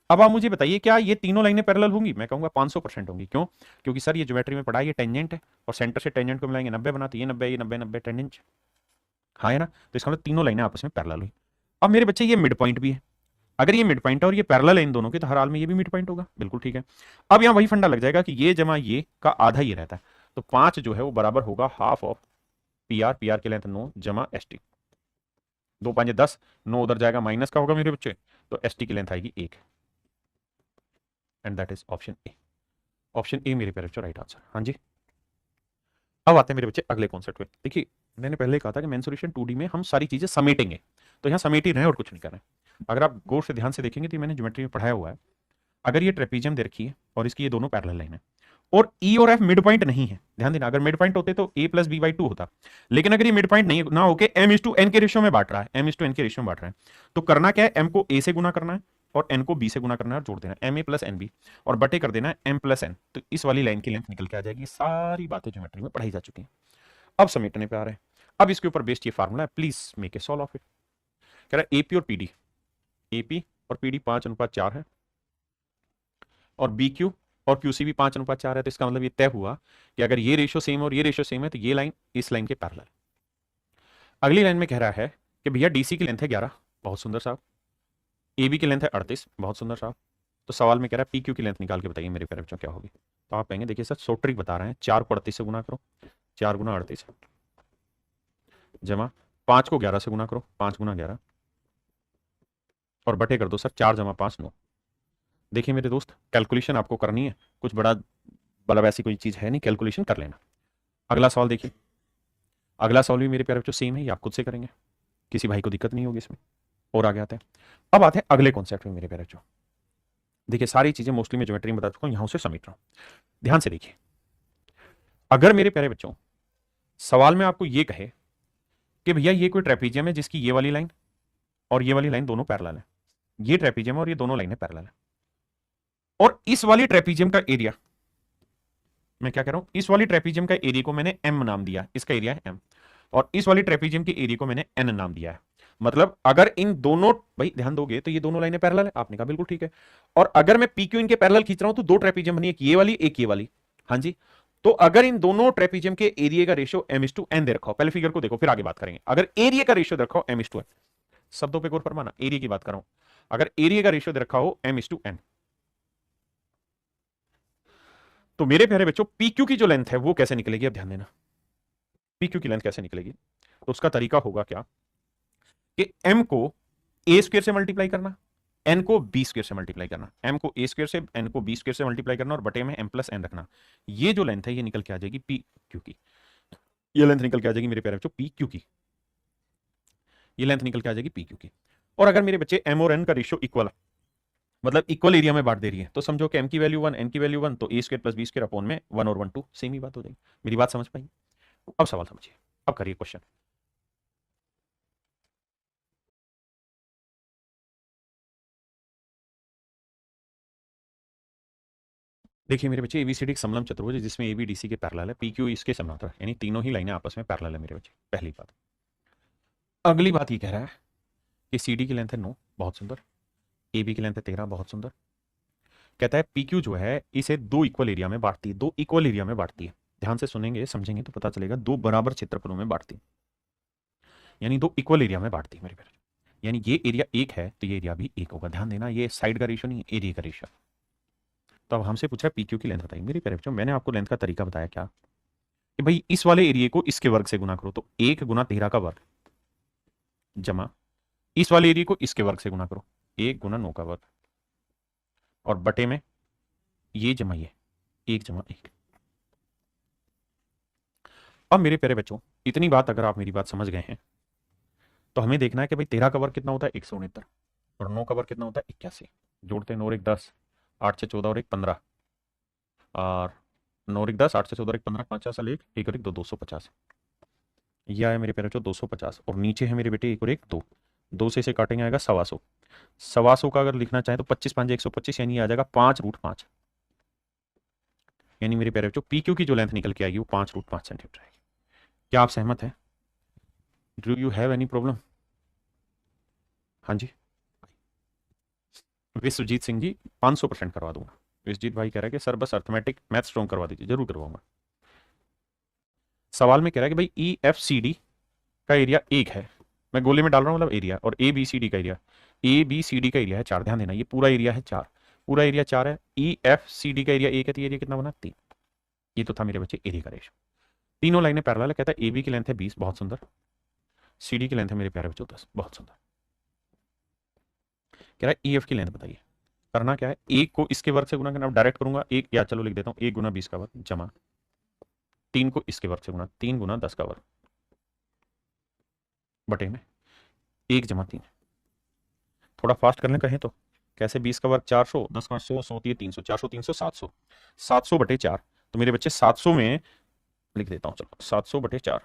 अब आप मुझे बताइए क्या ये तीनों लाइनें पैरेलल होंगी? मैं कहूंगा 500% होंगी। क्यों? क्योंकि सर ये ज्योमेट्री में पढ़ा है, ये टेंजेंट है और सेंटर से टेंजेंट को मिलाएंगे 90 बनाती है, 90 ये 90 90 टेंजेंट। हाँ है ना? तो इसका मतलब तीनों लाइनें आपस में पैरेलल हुई। अब मेरे बच्चे ये मिड पॉइंट भी है, अगर ये मिड पॉइंट है और ये पैरेलल है इन दोनों के, तो हर हाल में ये भी मिड पॉइंट होगा। बिल्कुल ठीक है। अब यहां वही फंडा लग जाएगा कि ये जमा ये का आधा ये रहता है, तो 5 जो है वो बराबर होगा हाफ ऑफ पी आर की लेंथ 9 जमा एस टी। 2 5 10, 9 उधर जाएगा माइनस का होगा मेरे बच्चे, तो एस टी की लेंथ आएगी 1, and that is option A. Option A मेरे प्यारे बच्चों राइट आंसर। हाँ जी। अब आते हैं मेरे बच्चे अगले कॉन्सेप्ट में। देखिए मैंने पहले कहा था कि मेंसुरेशन 2D में हम सारी चीजें समेटेंगे, तो यहाँ समेट ही रहे और कुछ नहीं कर रहे हैं। अगर आप गौर से ध्यान से देखेंगे तो मैंने ज्योमेट्री में पढ़ाया हुआ है, अगर ये ट्रेपीजियम दे रखी है और इसकी ये दोनों पैरेलल लाइन है और ई और एफ मिड पॉइंट नहीं है, ध्यान देना, अगर मिड पॉइंट होते तो a प्लस बी बाई 2 होता, लेकिन अगर ये मिड पॉइंट नहीं ना होके m इज टू एन के रेशियो में बांट रहा है, m इज टू एन के रेशियो में बांट रहा है, तो करना क्या है, m को a से गुना करना है और n को b से गुना करना है और जोड़ देना है, ma प्लस एन बी, और बटे कर देना है m प्लस n, तो इस वाली लाइन की लेंथ निकल के आ जाएगी। सारी बातें ज्योमेट्री में पढ़ाई जा चुकी हैं, अब समेटने पे आ रहे हैं। अब इसके ऊपर बेस्ड ये फार्मूला है, please make A solve of it. कह रहा है एपी और पीडी, एपी और पीडी 5:4 है और बी क्यू और क्यूसी भी 5:4 है, तो इसका मतलब ये तय हुआ कि अगर ये रेशियो सेम और ये रेशियो सेम है तो ये लाइन इस लाइन के पैरेलल। अगली लाइन में कह रहा है कि भैया डीसी की लेंथ है 11, बहुत सुंदर साहब, एबी की लेंथ है 38, बहुत सुंदर साहब, तो सवाल में कह रहा है पी क्यू की लेंथ निकाल के बताइए मेरे प्यारे बच्चों क्या होगी। तो आप कहेंगे देखिए सर सो ट्रिक बता रहे हैं, 4 को 38 से गुना करो, 4 गुना 38 जमा 5 को 11 से गुना करो, 5 गुना 11 और बटे कर दो सर 4 जमा 5 9। देखिए मेरे दोस्त कैलकुलेशन आपको करनी है, कुछ बड़ा मतलब ऐसी कोई चीज है नहीं, कैलकुलेशन कर लेना। अगला सवाल देखिए, अगला सवाल भी मेरे प्यारे बच्चों सेम है, ये आप खुद से करेंगे, किसी भाई को दिक्कत नहीं होगी इसमें। और आगे आते हैं, अब आते हैं अगले कॉन्सेप्ट में मेरे प्यारे बच्चों। देखिए सारी चीजें मोस्टली मैं ज्योमेट्री में बता चुका हूं, यहां से समेट रहा हूं, ध्यान से देखिए। अगर मेरे प्यारे बच्चों सवाल में आपको ये कहे कि भैया ये कोई ट्रेपीजियम है जिसकी ये वाली लाइन और ये वाली लाइन दोनों पैरेलल है, ये ट्रेपीजियम और ये दोनों लाइनें पैरेलल है, और इस वाली ट्रेपीजियम का एरिया, मैं क्या कह रहा हूं, इस वाली ट्रेपीजियम का एरिया को मैंने m नाम दिया, इसका एरिया है m, और इस वाली ट्रेपीजियम के एरिया को मैंने n नाम दिया है। मतलब अगर इन दोनों, भाई ध्यान दोगे तो ये दोनों लाइनें पैरेलल है, आपने कहा बिल्कुल ठीक है, और अगर मैं पी क्यू इनके पैरेलल खींच रहा हूं तो दो ट्रेपीजियम बनी, एक ये वाली एक ये वाली। हाँ जी, तो अगर इन दोनों ट्रेपीजियम के एरिया का रेशियो m:n दे रखा हो, पहले फिगर को देखो फिर आगे बात करेंगे। अगर एरिया का रेशियो दे रखा हो m:n, शब्दों पे गौर फरमाना, एरिया की बात कर रहा हूं, अगर एरिया का रेशियो दे रखा हो m:n, तो मेरे प्यारे बच्चों पी क्यू की जो लेंथ है वो कैसे निकलेगी, अब ध्यान देना, पी क्यू की लेंथ कैसे निकलेगी। तो उसका तरीका होगा क्या कि m को a स्क्वायर से मल्टीप्लाई करना, n को b स्क्वायर से मल्टीप्लाई करना, m को a स्क्वायर से n को b स्क्वायर से मल्टीप्लाई करना और बटे में m प्लस n रखना। ये जो लेंथ है ये निकल के आ जाएगी पी क्यू की, ये लेंथ निकल के आ जाएगी मेरे प्यारे बच्चों पी क्यू की, ये लेंथ निकल के आ जाएगी पी क्यू की। और अगर मेरे बच्चे m और n का रेशियो इक्वल, मतलब इक्वल एरिया में बांट दे रही है, तो समझो कि m की वैल्यू 1 n की वैल्यू 1, तो a square plus b square upon में 1 और 1 2, सेम ही बात हो जाएगी। मेरी बात समझ पाई? अब सवाल समझिए, अब करिए क्वेश्चन। देखिए मेरे बच्चे एबीसीडी एक समलंब चतुर्भुज है जिसमें एबी डीसी के पैरेलल है, पीक्यू इसके समांतर है, यानी तीनों ही लाइनें आपस में पैरेलल है मेरे बच्चे, पहली बात। अगली बात ये कह रहा है कि सीडी की लेंथ है 9, बहुत सुंदर, एबी की लेंथ है 13, बहुत सुंदर। कहता है पीक्यू जो है इसे दो इक्वल एरिया में बांटती है, दो इक्वल एरिया में बांटती है, ध्यान से सुनेंगे समझेंगे तो पता चलेगा, दो बराबर क्षेत्रफलों में बांटती है, यानी दो इक्वल एरिया में बांटती है मेरे बच्चे, यानी ये एरिया एक है तो ये एरिया भी एक होगा। ध्यान देना ये साइड का रेशियो नहीं, एरिया का रेशियो। तो अब हमसे पूछा पीक्यू की लेंथ बताइए मेरे प्यारे बच्चों, मैंने आपको लेंथ का तरीका बताया क्या कि भाई इस वाले एरिया को इसके वर्ग से गुना करो, तो 1 गुना 13 का वर्ग जमा इस वाले एरिया को इसके वर्ग से गुना करो, 1 गुना 9 का वर्ग, और बटे में ये जमा ये 1 जमा 1। अब मेरे प्यारे बच्चों इतनी बात अगर आप मेरी बात समझ गए हैं तो हमें देखना है कि भाई 13 का वर्ग कितना होता है 169, और 9 का वर्ग कितना होता है 81, जोड़ते हैं 9 और 1 10, 8 से 14 और 1 15, और 9 और 1 10, 8 से 14 और 1 15, 5 4 1 1 और 1 2, 250। यह आया मेरे प्यारे बच्चों 250, और नीचे है मेरे बेटे 1 और 1 2, 2 से इसे काटेंगे आएगा 125। 125 का अगर लिखना चाहें तो 25 5 125, यानी आ जाएगा 5√5। यानी मेरे प्यारे बच्चों पी क्यू की जो लेंथ निकल के आएगी वो 5 √5 सेंटीमीटर आएगी। क्या आप सहमत हैं? Do you have any problem? हाँ जी। विश्वजीत सिंह जी 500% करवा दूंगा। विश्वजीत भाई कह रहा है कि सर बस अर्थमेटिक मैथ स्ट्रॉन्ग करवा दीजिए। जरूर करवाऊंगा। सवाल में कह रहा है कि भाई ई एफ सी डी का एरिया 1 है। मैं गोले में डाल रहा हूँ मतलब एरिया, और ए बी सी डी का area, A B C D का एरिया है 4। ध्यान देना ये पूरा एरिया है 4, पूरा एरिया 4 है। ई एफ सी डी का एरिया 1 है, तो एरिया कितना बना 3। ये तो था मेरे बच्चे एरिया का रेशो। तीनों लाइनें पैरेलल है। कहता है ए बी की लेंथ है 20, बहुत सुंदर। सी डी की लेंथ है मेरे प्यारे बच्चों 10, बहुत सुंदर। कह रहा है ई एफ की लेंथ बताइए। करना क्या है, एक को इसके वर्ग से गुना करना। डायरेक्ट करूंगा एक, या चलो लिख देता हूं 1 × 20 का वर्ग जमा 3 को इसके वर्ग से गुना 3 × 10 का वर्ग बटे में 1 + 3। थोड़ा फास्ट करने कहें तो कैसे, 20 का वर्ग 400, 10 का 100, 100 300, 400 300 700, 700 बटे 4। तो मेरे बच्चे 700 में लिख देता हूं, चलो 700 बटे 4।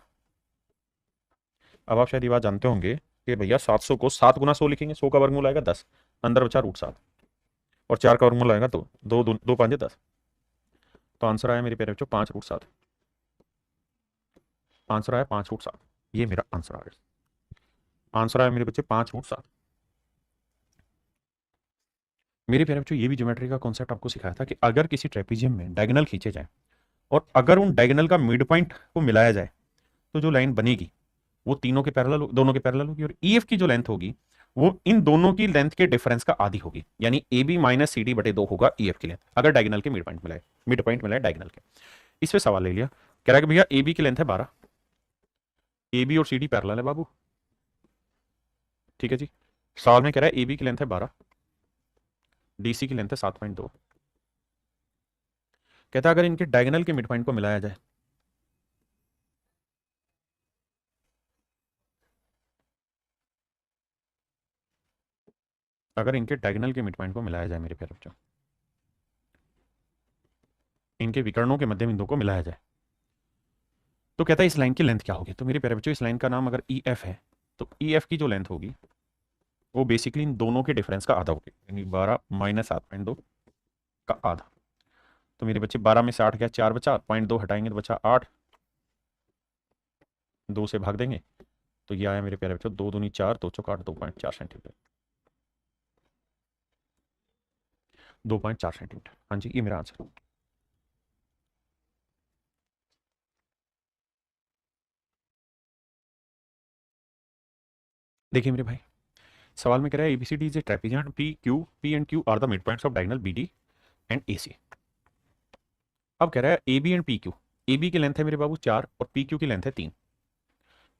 अब आप शायद ये बात जानते होंगे कि भैया 700 को 7 × 100 लिखेंगे, 100 का वर्गमूल आएगा 10, अंदर बचा √7, और 4 का वर्गमूल आएगा तो 2 2 5 10। तो आंसर आया मेरे प्यारे बच्चों 5 √7। आंसर आया 5 √7। ये मेरा आंसर आ गया। आंसर आया मेरे बच्चे 5 √7। मेरे प्यारे बच्चों ये भी ज्योमेट्री का कॉन्सेप्ट आपको सिखाया था कि अगर किसी ट्रेपीजियम में डायगोनल खींचे जाए और अगर उन डायगोनल का मिड पॉइंट को मिलाया जाए तो जो लाइन बनेगी वो तीनों के पैरेलल, दोनों के पैरेलल होगी, और ईएफ की जो लेंथ होगी वो इन दोनों की लेंथ के डिफरेंस का आधी होगी, यानी A B minus C D बटे 2 होगा ईएफ की लेंथ, अगर डायगोनल के मिड पॉइंट मिलाए डायगोनल के। इस पे सवाल ले लिया, कह रहा है कि भैया ए बी की लेंथ है 12, ए बी और सी डी पैरेलल है बाबू। ठीक है जी। सवाल में कह रहा है ए बी की लेंथ है 12, डीसी की लेंथ है 7.2। कहता है अगर इनके डायगोनल के मिड पॉइंट को मिलाया जाए अगर इनके डायगोनल के मिड पॉइंट को मिलाया जाए मेरे प्यारे बच्चों, इनके विकर्णों के मध्य बिंदु को मिलाया जाए, तो कहता है इस लाइन की लेंथ क्या होगी। तो मेरे प्यारे बच्चों इस लाइन का नाम अगर ई एफ है, तो ई एफ की जो लेंथ होगी वो बेसिकली इन दोनों के डिफरेंस का आधा होगी, यानी 12 माइनस 7.2 का आधा। तो मेरे बच्चे 12 में से 8 गया, 4 बचा, 0.2 हटाएंगे तो बचा 8, 2 से भाग देंगे तो ये आया मेरे प्यारे बच्चों 2 दूनी 4, 2 चौक 8, 2.4 सेंटीमीटर। 2.4 सेंटीमीटर, हाँ जी ये मेरा आंसर। देखिए मेरे भाई सवाल में कह रहा है ABCD is a trapezium, P and Q are the mid points of diagonal BD and AC. अब कह रहा है A B and P Q, A B की लेंथ है मेरे बाबू 4 और पी क्यू की लेंथ है 3।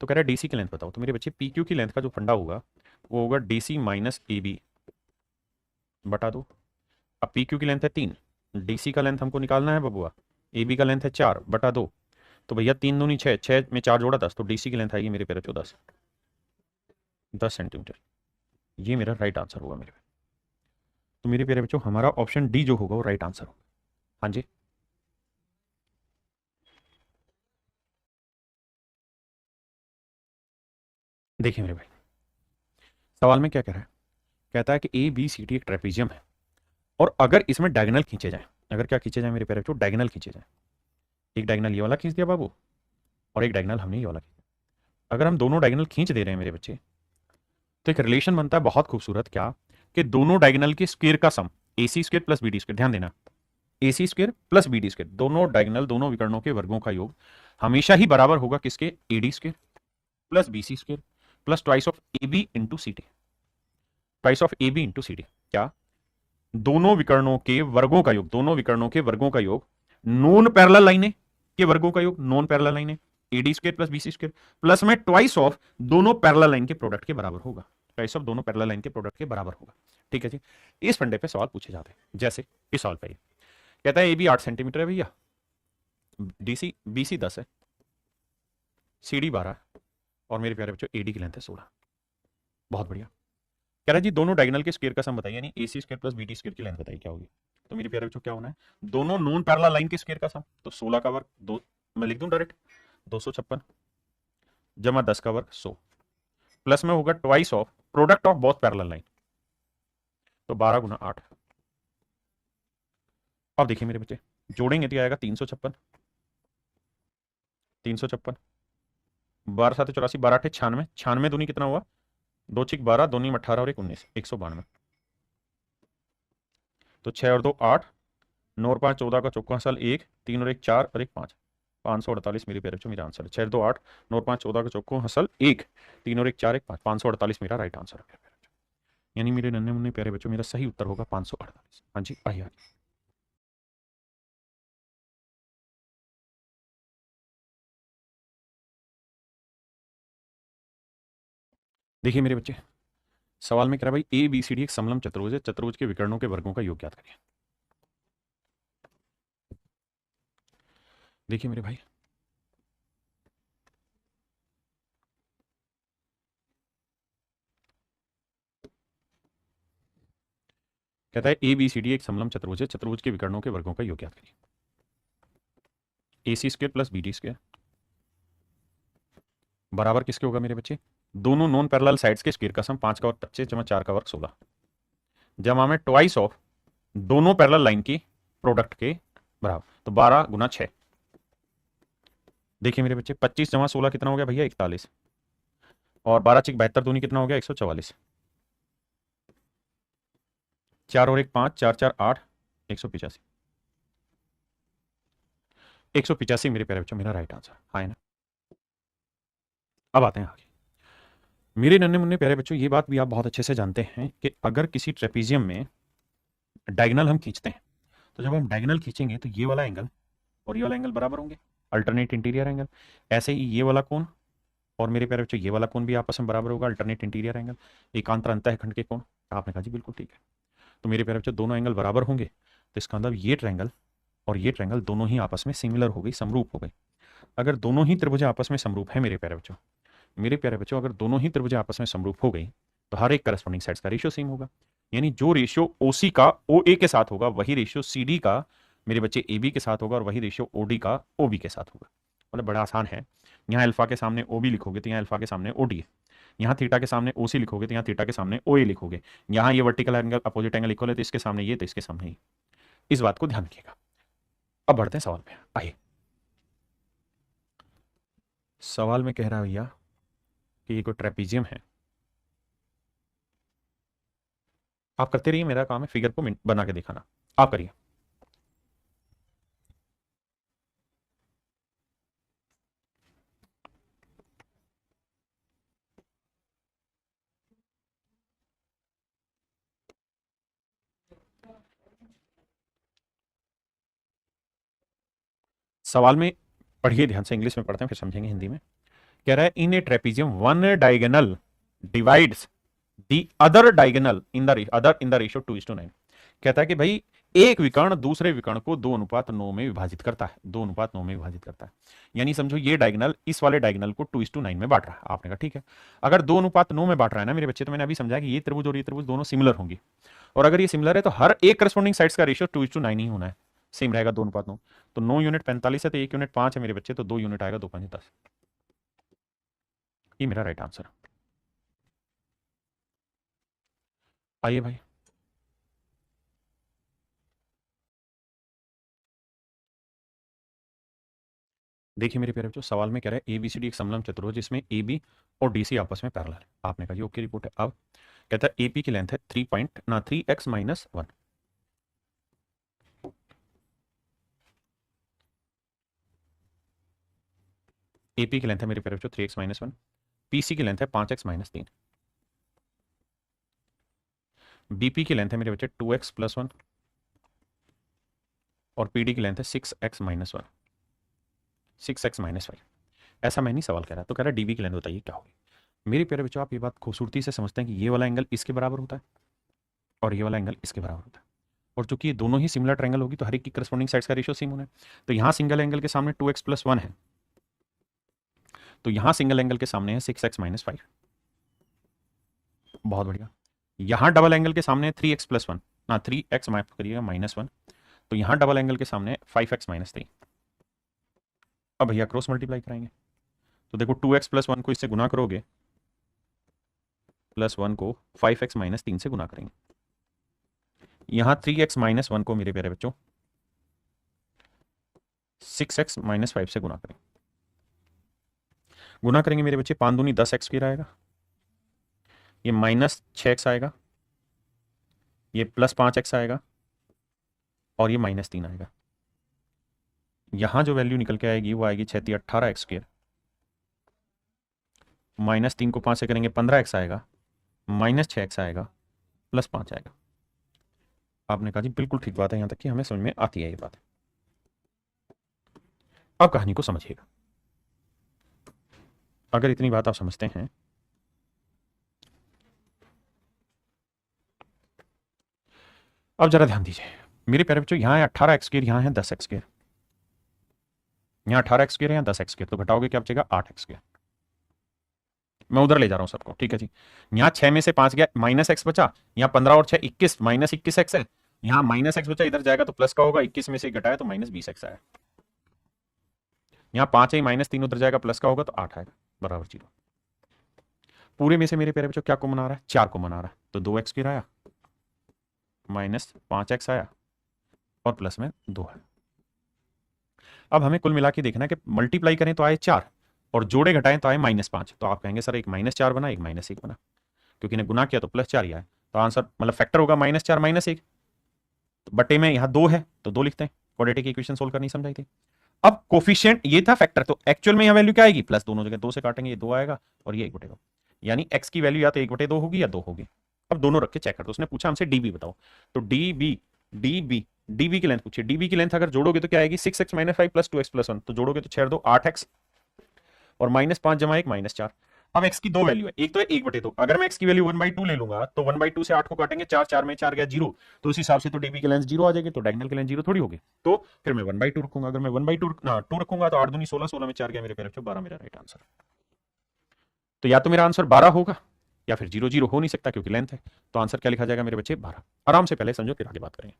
तो कह रहा है डीसी की लेंथ बताओ। तो मेरे बच्चे पी क्यू की लेंथ का जो फंडा होगा वो होगा डीसी माइनस ए बी बटा 2। अब पी क्यू की लेंथ है 3, डीसी का लेंथ हमको निकालना है बबुआ, ए बी का लेंथ है 4 बटा 2। तो भैया 3 दूनी 6, 6 में 4 जोड़ा 10, तो डीसी की लेंथ आएगी मेरे प्यारे बच्चों 10 सेंटीमीटर। ये मेरा राइट आंसर होगा मेरे। तो मेरे प्यारे बच्चों हमारा ऑप्शन डी जो होगा वो राइट आंसर होगा। हाँ जी। देखिए मेरे भाई सवाल में क्या कह रहा है, कहता है कि ए बी सी डी एक ट्रेपीजियम है और अगर इसमें डायगोनल खींचे जाए, अगर क्या खींचे जाए मेरे प्यारे बच्चों, डायगोनल खींचे जाए। एक डायगोनल ये वाला खींच दिया बाबू और एक डायगोनल हमने ये वाला खींच दिया। अगर हम दोनों डायगोनल खींच दे रहे हैं मेरे बच्चे तो एक रिलेशन बनता है बहुत खूबसूरत, क्या कि दोनों डायगोनल के स्क्वायर का sum A C square plus B D square. ध्यान देना A C square plus B D square, दोनों डायगोनल दोनों विकर्णों के वर्गों का योग हमेशा ही बराबर होगा किसके, A D square plus B C square plus twice of A B into C D, twice of A B into C D. क्या, दोनों विकर्णों के वर्गों का योग, दोनों विकर्णों के वर्गों का योग नॉन पैरेलल लाइनें के वर्गों का योग, नॉन पैरेलल लाइनें AD square plus BC square plus में ट्वाइस ऑफ दोनों पैरेलल लाइन के प्रोडक्ट के बराबर होगा, ट्वाइस ऑफ दोनों पैरेलल लाइन के प्रोडक्ट के बराबर होगा। ठीक है जी। इस फंडे पे सवाल पूछे जाते हैं, जैसे इस सवाल पे कहता है ए बी 8 सेंटीमीटर है भैया, डीसी बीसी 10 है, सी डी 12 है, और मेरे प्यारे बच्चों एडी की लेंथ है 16। बहुत बढ़िया। कह रहा है जी दोनों डायगोनल के स्क्वायर का सम बताइए, यानी AC square plus BD square की लेंथ बताइए क्या होगी। तो मेरे प्यारे बच्चों क्या होना है, दोनों नॉन पैरेलल लाइन के स्क्वायर का सम, तो 16 का वर्ग दो, मैं लिख दूं डायरेक्ट 256 जमा 10 का वर्ग 100 प्लस में होगा twice of product of both parallel line, तो 12 × 8। अब देखिए मेरे बच्चे जोड़ेंगे तो आएगा 356, 356, 12×7 = 84, 12×8 = 96, 96 दूनी कितना हुआ, 2×6 = 12, 2×9 = 18 और 1 19, 192। तो 6 और 2 8, 9 और 5 14 का चौका हसल 1, 3 और 1 4 और 1 5, 548 मेरी प्यारे बच्चों मेरा आंसर है। 6 और 2 8, 9 और 5 14 का चौको हसल 1, 3 और 1 4 1 5, 548 मेरा राइट आंसर है। यानी मेरे नन्हे मुन्ने प्यारे बच्चों मेरा सही उत्तर होगा 548। हाँ जी आइए आगे। देखिए मेरे बच्चे, सवाल में कह रहा है भाई ए बी सी डी एक समलंब चतुर्भुज है, चतुर्भुज के विकर्णों के वर्गों का योग ज्ञात करिए। देखिए मेरे भाई, कहता है ए बी सी डी एक समलंब चतुर्भुज है, चतुर्भुज के विकर्णों के वर्गों का योग ज्ञात करिए। AC² + BD² बराबर किसके होगा मेरे बच्चे, दोनों नॉन पैरेलल साइड्स के स्क्वायर का सम 5 का वर्ग 25 जमा 4 का वर्ग 16 जमा में ट्वाइस ऑफ दोनों पैरेलल लाइन की प्रोडक्ट के बराबर, तो 12×6। देखिए मेरे बच्चे 25 जमा 16 कितना हो गया भैया 41, और 12×6 = 72 दूनी कितना हो गया 144, 4 और 1 5, 4 4 8, 185, 185 मेरे प्यारे बच्चों मेरा राइट आंसर है ना। अब आते हैं आगे। मेरे नन्हे मुन्ने प्यारे बच्चों, ये बात भी आप बहुत अच्छे से जानते हैं कि अगर किसी ट्रेपीजियम में डायगोनल हम खींचते हैं, तो जब हम डायगोनल खींचेंगे तो ये वाला एंगल और ये वाला एंगल बराबर होंगे, अल्टरनेट इंटीरियर एंगल। ऐसे ही ये वाला कोण और मेरे प्यारे बच्चों ये वाला कोण भी आपस में बराबर होगा, अल्टरनेट इंटीरियर एंगल, एकांतर अंतःखंड के कोण। आपने कहा जी बिल्कुल ठीक है। तो मेरे प्यारे बच्चों दोनों एंगल बराबर होंगे, तो इसका मतलब ये ट्रायंगल और ये ट्रायंगल दोनों ही आपस में सिमिलर हो गई, समरूप हो गई। अगर दोनों ही त्रिभुज आपस में समरूप है मेरे प्यारे बच्चों, मेरे प्यारे बच्चों अगर दोनों ही त्रिभुज आपस में समरूप हो गई, तो हर एक करस्पॉन्डिंग साइड्स का रेशियो सेम होगा। यानी जो रेशियो OC का OA के साथ होगा, वही रेशियो CD का मेरे बच्चे AB के साथ होगा, और वही रेशियो OD का OB के साथ होगा। मतलब बड़ा आसान है, यहाँ अल्फा के सामने OB लिखोगे तो यहाँ अल्फा के सामने OD है, यहाँ थीटा के सामने OC लिखोगे तो यहाँ थीटा के सामने OA लिखोगे, यहाँ ये vertical angle opposite angle equal है तो इसके सामने ये, तो इसके सामने ये। इस बात को ध्यान रखिएगा। अब बढ़ते हैं सवाल पे, आइए। सवाल में कह रहा है भैया कि ये कोई ट्रेपीजियम है। आप करते रहिए, मेरा काम है फिगर को बना के दिखाना, आप करिए। सवाल में पढ़िए ध्यान से, इंग्लिश में पढ़ते हैं फिर समझेंगे हिंदी में। कह रहा है in a trapezium one diagonal divides the other diagonal in the ratio 2:9। कहता है कि भाई एक विकर्ण दूसरे विकर्ण को 2:9 में विभाजित करता है, 2:9 में विभाजित करता है। यानी समझो ये डायगोनल इस वाले डायगोनल को 2:9 में बांट रहा है। आपने कहा ठीक है, अगर 2:9 में बांट रहा है ना मेरे बच्चे, तो मैंने अभी समझा कि ये त्रिभुज और ये त्रिभुज दोनों सिमिलर होंगी, और अगर ये सिमिलर है तो हर एक करस्पॉन्डिंग साइड्स का रेशियो 2:9 ही होना है, सेम रहेगा 2:9। तो 9 यूनिट 45 है, तो 1 यूनिट 5 है मेरे बच्चे, तो 2 यूनिट आएगा, 2 5 10। ये मेरा राइट आंसर है। आइए भाई, देखिए मेरे प्यारे बच्चों, सवाल में कह रहा है ABCD एक समलंब चतुर्भुज जिसमें AB और DC आपस में पैरेलल है। आपने कहा जी ओके रिपोर्ट है। अब कहता है AP की लेंथ है 3x - 1, AP की लेंथ है मेरे प्यारे बच्चों 3x - 1, PC की लेंथ है 5x - 3, BP की लेंथ है मेरे बच्चे 2x+1, और PD की लेंथ है 6x - 1, 6x - 5। ऐसा मैं नहीं सवाल कह रहा, तो कह रहा है DB की लेंथ बताइए क्या होगी। मेरे प्यारे बच्चों आप ये बात खूबसूरती से समझते हैं कि ये वाला एंगल इसके बराबर होता है और ये वाला एंगल इसके बराबर होता है, और चूंकि ये दोनों ही सिमिलर ट्रायंगल होगी तो हर एक की करस्पॉन्डिंग साइड्स का रेशियो सेम होना है। तो यहाँ सिंगल एंगल के सामने 2x+1 है, तो यहाँ सिंगल एंगल के सामने है 6x - 5। बहुत बढ़िया। यहाँ डबल एंगल के सामने 3x+1 ना 3x माफ करिएगा -1, तो यहाँ डबल एंगल के सामने 5x - 3। अब भैया क्रॉस मल्टीप्लाई कराएंगे, तो देखो 2x+1 को इससे गुना करोगे, +1 को 5x - 3 से गुना करेंगे। यहाँ 3x - 1 को मेरे प्यारे बच्चों 6x माइनस 5 से गुना करेंगे। गुना करेंगे मेरे बच्चे, 5 दूनी 10 एक्स आएगा, ये माइनस 6x आएगा, ये प्लस 5x आएगा, और ये माइनस 3 आएगा। यहां जो वैल्यू निकल के आएगी वो आएगी 6 18 एक्स स्क्र, माइनस 3 को 5 से करेंगे 15x आएगा, माइनस 6x आएगा, प्लस 5 आएगा। आपने कहा जी बिल्कुल ठीक बात है, यहां तक कि हमें समझ में आती है ये बात। अब कहानी को समझिएगा। अगर इतनी बात आप समझते हैं, अब जरा ध्यान दीजिए मेरे प्यारे बच्चों, यहां है 18 एक्स स्क्र, यहां है 10 एक्स स्क्र, यहां 18 एक्स स्क्र है, यहां 10 एक्स स्क्र, तो घटाओगे क्या बचेगा 8 एक्स स्क्र। मैं उधर ले जा रहा हूं सबको, ठीक है जी। यहां 6 में से 5 गया, माइनस एक्स बचा, यहां 15 और 6 21, माइनस 21 एक्स है, यहां माइनस एक्स बचा, इधर जाएगा तो प्लस का होगा, 21 में से घटाया तो माइनस 20 एक्स आया। यहां 5 है, माइनस 3 उधर जाएगा, प्लस का होगा तो 8 आएगा, बराबर 0। पूरे में से मेरे प्यारे बच्चों क्या कॉमन आ रहा है, 4 कॉमन आ रहा है, तो 2 एक्स स्क्र आया, माइनस 5 एक्स आया, और प्लस में 2 है। अब हमें कुल मिला के देखना है कि मल्टीप्लाई करें तो आए 4, और जोड़े घटाएं तो आए -5। तो आप कहेंगे सर एक -4 बना, एक -1 बना, क्योंकि ने गुना किया तो +4 ही आया, तो आंसर मतलब फैक्टर होगा -4 -1। तो बटे में यहाँ 2 है तो 2 लिखते हैं, क्वाड्रेटिक इक्वेशन सोल्व करनी समझाई थी। अब कोफिशिएंट ये था फैक्टर, तो एक्चुअल में यहाँ वैल्यू क्या आएगी, प्लस, दोनों जगह 2 से काटेंगे, ये 2 आएगा और ये 1/2, यानी x की वैल्यू या तो 1/2 होगी या 2 होगी। अब दोनों रख के चेक कर दो। उसने पूछा हमसे db बताओ, तो db की लेंथ पूछिए, db की लेंथ अगर जोड़ोगे तो क्या आएगी, 6x - 5 + 2x + 1, तो जोड़ोगे तो 6 2 8x, और -5 = 1 -4। अब x की दो वैल्यू है, एक तो है 1/2, अगर मैं x की वैल्यू 1/2 ले लूंगा तो 1/2 से 8 को काटेंगे, 4 4 में 4 गया 0, तो उस हिसाब से तो db की लेंथ 0 आ जाएगी, तो डायगोनल की लेंथ 0 थोड़ी होगी, तो फिर मैं 1/2 रखूंगा। अगर मैं 1/2 2 रखूंगा तो 8 दूनी 16, 16 में 4 गया मेरे प्यारे बच्चों 12, मेरा राइट आंसर। तो या तो मेरा आंसर 12 होगा या फिर 0 0 हो नहीं सकता क्योंकि लेंथ है, तो आंसर क्या लिखा जाएगा मेरे बच्चे, 12। आराम से पहले समझो फिर आगे बात करेंगे।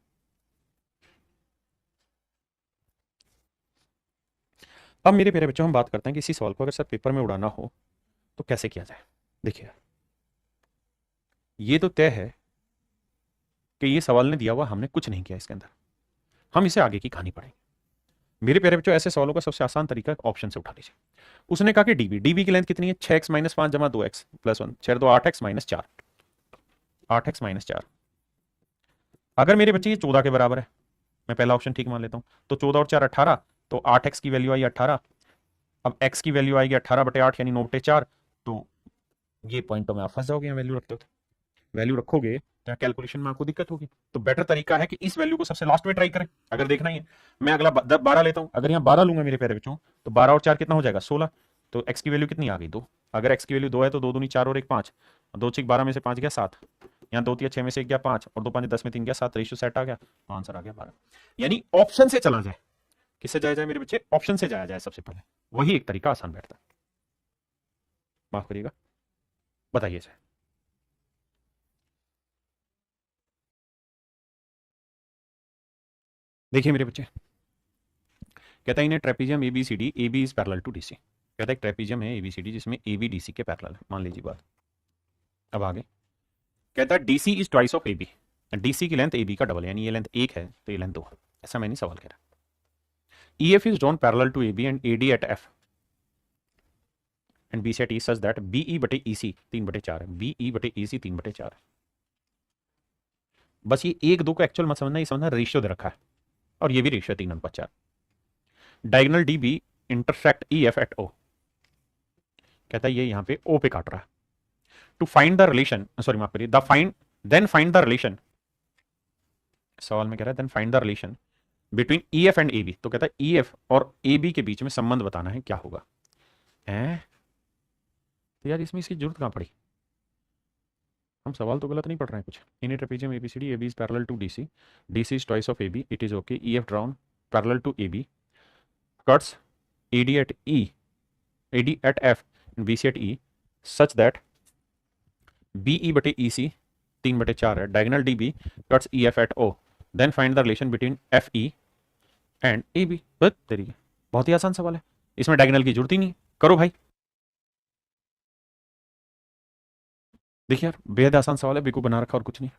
अब मेरे प्यारे बच्चों हम बात करते हैं कि इसी सवाल को अगर सर पेपर में उड़ाना हो तो कैसे किया जाए। देखिए ये तो तय है कि ये सवाल ने दिया हुआ, हमने कुछ नहीं किया इसके अंदर, हम इसे आगे की कहानी पढ़ेंगे। मेरे प्यारे बच्चों ऐसे सवालों का सबसे आसान तरीका ऑप्शन से उठा लीजिए। उसने कहा कि डीबी की लेंथ कितनी है, 6x - 5 = 2x + 1, 6 2 8x - 4, 8x - 4। अगर मेरे बच्चे ये 14 के बराबर है, मैं पहला ऑप्शन ठीक मान लेता हूं, तो 14 और 4 18, तो 8x की वैल्यू आई 18। अब x की वैल्यू आएगी 18/8 यानी 9/4, तो ये पॉइंटों में आप फंस जाओगे, वैल्यू रखते हो, वैल्यू रखोगे तो कैलकुलेशन में आपको दिक्कत होगी। तो बेटर तरीका है कि इस वैल्यू को सबसे लास्ट में ट्राई करें। अगर देखना ही है, मैं अगला 12 लेता हूं, अगर यहां 12 लूंगा मेरे प्यारे बच्चों, तो 12 और 4 कितना हो जाएगा, 16। तो x की वैल्यू कितनी आ गई, 2। अगर x की वैल्यू 2 है तो 2 दूनी 4 और 1 5, 2 6 12 में से 5 गया 7, यहाँ 2 3 6 में से 1 गया 5, और 2 5 10 में 3 गया 7, रेशियो सेट आ गया, तो आंसर आ गया 12। यानी ऑप्शन से चला जाए, किससे जाया जाए मेरे बच्चे, ऑप्शन से जाया जाए सबसे पहले, वही एक तरीका आसान बैठता है। माफ करिएगा, बताइए सर। देखिए मेरे बच्चे, कहता है इन्हें trapezium ABCD, AB is parallel to DC। कहता है एक ट्रेपीजियम है ABCD जिसमें AB DC के पैरेलल है, मान लीजिए बात। अब आगे कहता है DC is twice of AB, DC की लेंथ AB का डबल, यानी ये लेंथ 1 है तो ये लेंथ 2 है, ऐसा मैं नहीं सवाल कह रहा। EF is drawn parallel to AB and AD at F and BC at E such that BE/EC 3/4 है, BE/EC 3/4 है। बस ये 1 2 को एक्चुअल मत समझना, ये समझना रेशियो दे रखा है, और ये भी ratio 3/4। Diagonal DB intersect EF at O, कहता है ये यहां पे O पे काट रहा है। To find the relation, sorry माफ करिए, the find then find the relation, सवाल में कह रहा है then find the relation between EF and AB। तो कहता है EF और AB के बीच में संबंध बताना है, क्या होगा है? तो यार इसमें इसकी जरूरत कहां पड़ी, हम सवाल तो गलत नहीं पढ़ रहे हैं कुछ। In a trapezium ABCD, AB is parallel to DC, DC is twice of AB, it is okay, EF drawn parallel to AB, cuts AD at E, AD at F and BC at E such that BE/EC 3/4 है, diagonal DB cuts EF at O, then find the relation between FE and AB। बस तरीके, बहुत ही आसान सवाल है, इसमें diagonal की जरूरत ही नहीं, करो भाई। देखिए यार बेहद आसान सवाल है, बेकूफ बना रखा और कुछ नहीं।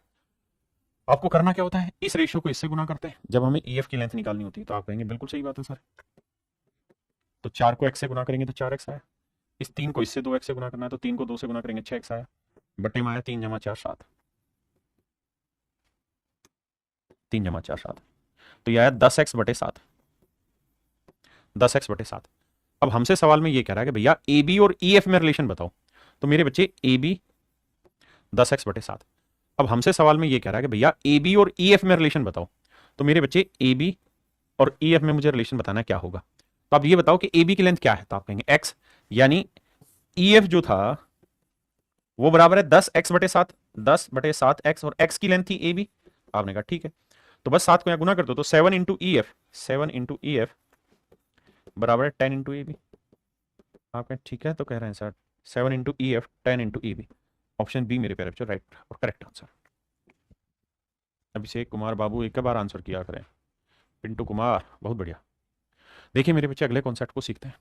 आपको करना क्या होता है, इस रेशियो को इससे गुना करते हैं जब हमें ईएफ की लेंथ निकालनी होती है। तो आप कहेंगे बिल्कुल सही बात है सर, तो 4 को x से गुना करेंगे तो 4x आया, इस 3 को इससे 2x से गुना करना है तो 3 को 2 से गुना करेंगे 6x आया, बटे में आया 3 जमा 4 7, 3 जमा 4 7, तो यह आया 10x बटे 7, 10x बटे 7। अब हमसे सवाल में ये कह रहा है कि भैया ए बी और ई एफ में रिलेशन बताओ। तो मेरे बच्चे ए बी 10x बटे 7। अब हमसे सवाल में ये कह रहा है कि भैया ए बी और ई एफ में रिलेशन बताओ। तो मेरे बच्चे ए बी और ई एफ में मुझे रिलेशन बताना क्या होगा। तो आप ये बताओ कि ए बी की लेंथ क्या है, तो आप कहेंगे x, यानी ई एफ जो था वो बराबर है 10x बटे 7, 10 बटे 7x, और x की लेंथ थी ए बी। आपने कहा ठीक है, तो बस 7 को यहाँ गुना कर दो, तो 7 into E F, 7 into E F बराबर है 10 इंटू ए बी। आप कहें ठीक है, तो कह रहे हैं sir 7 into E F 10 into E B, option B मेरे प्यारे बच्चों राइट और करेक्ट आंसर। अभिषेक कुमार बाबू एक बार आंसर किया करें, पिंटू कुमार बहुत बढ़िया। देखिए मेरे बच्चे अगले कॉन्सेप्ट को सीखते हैं।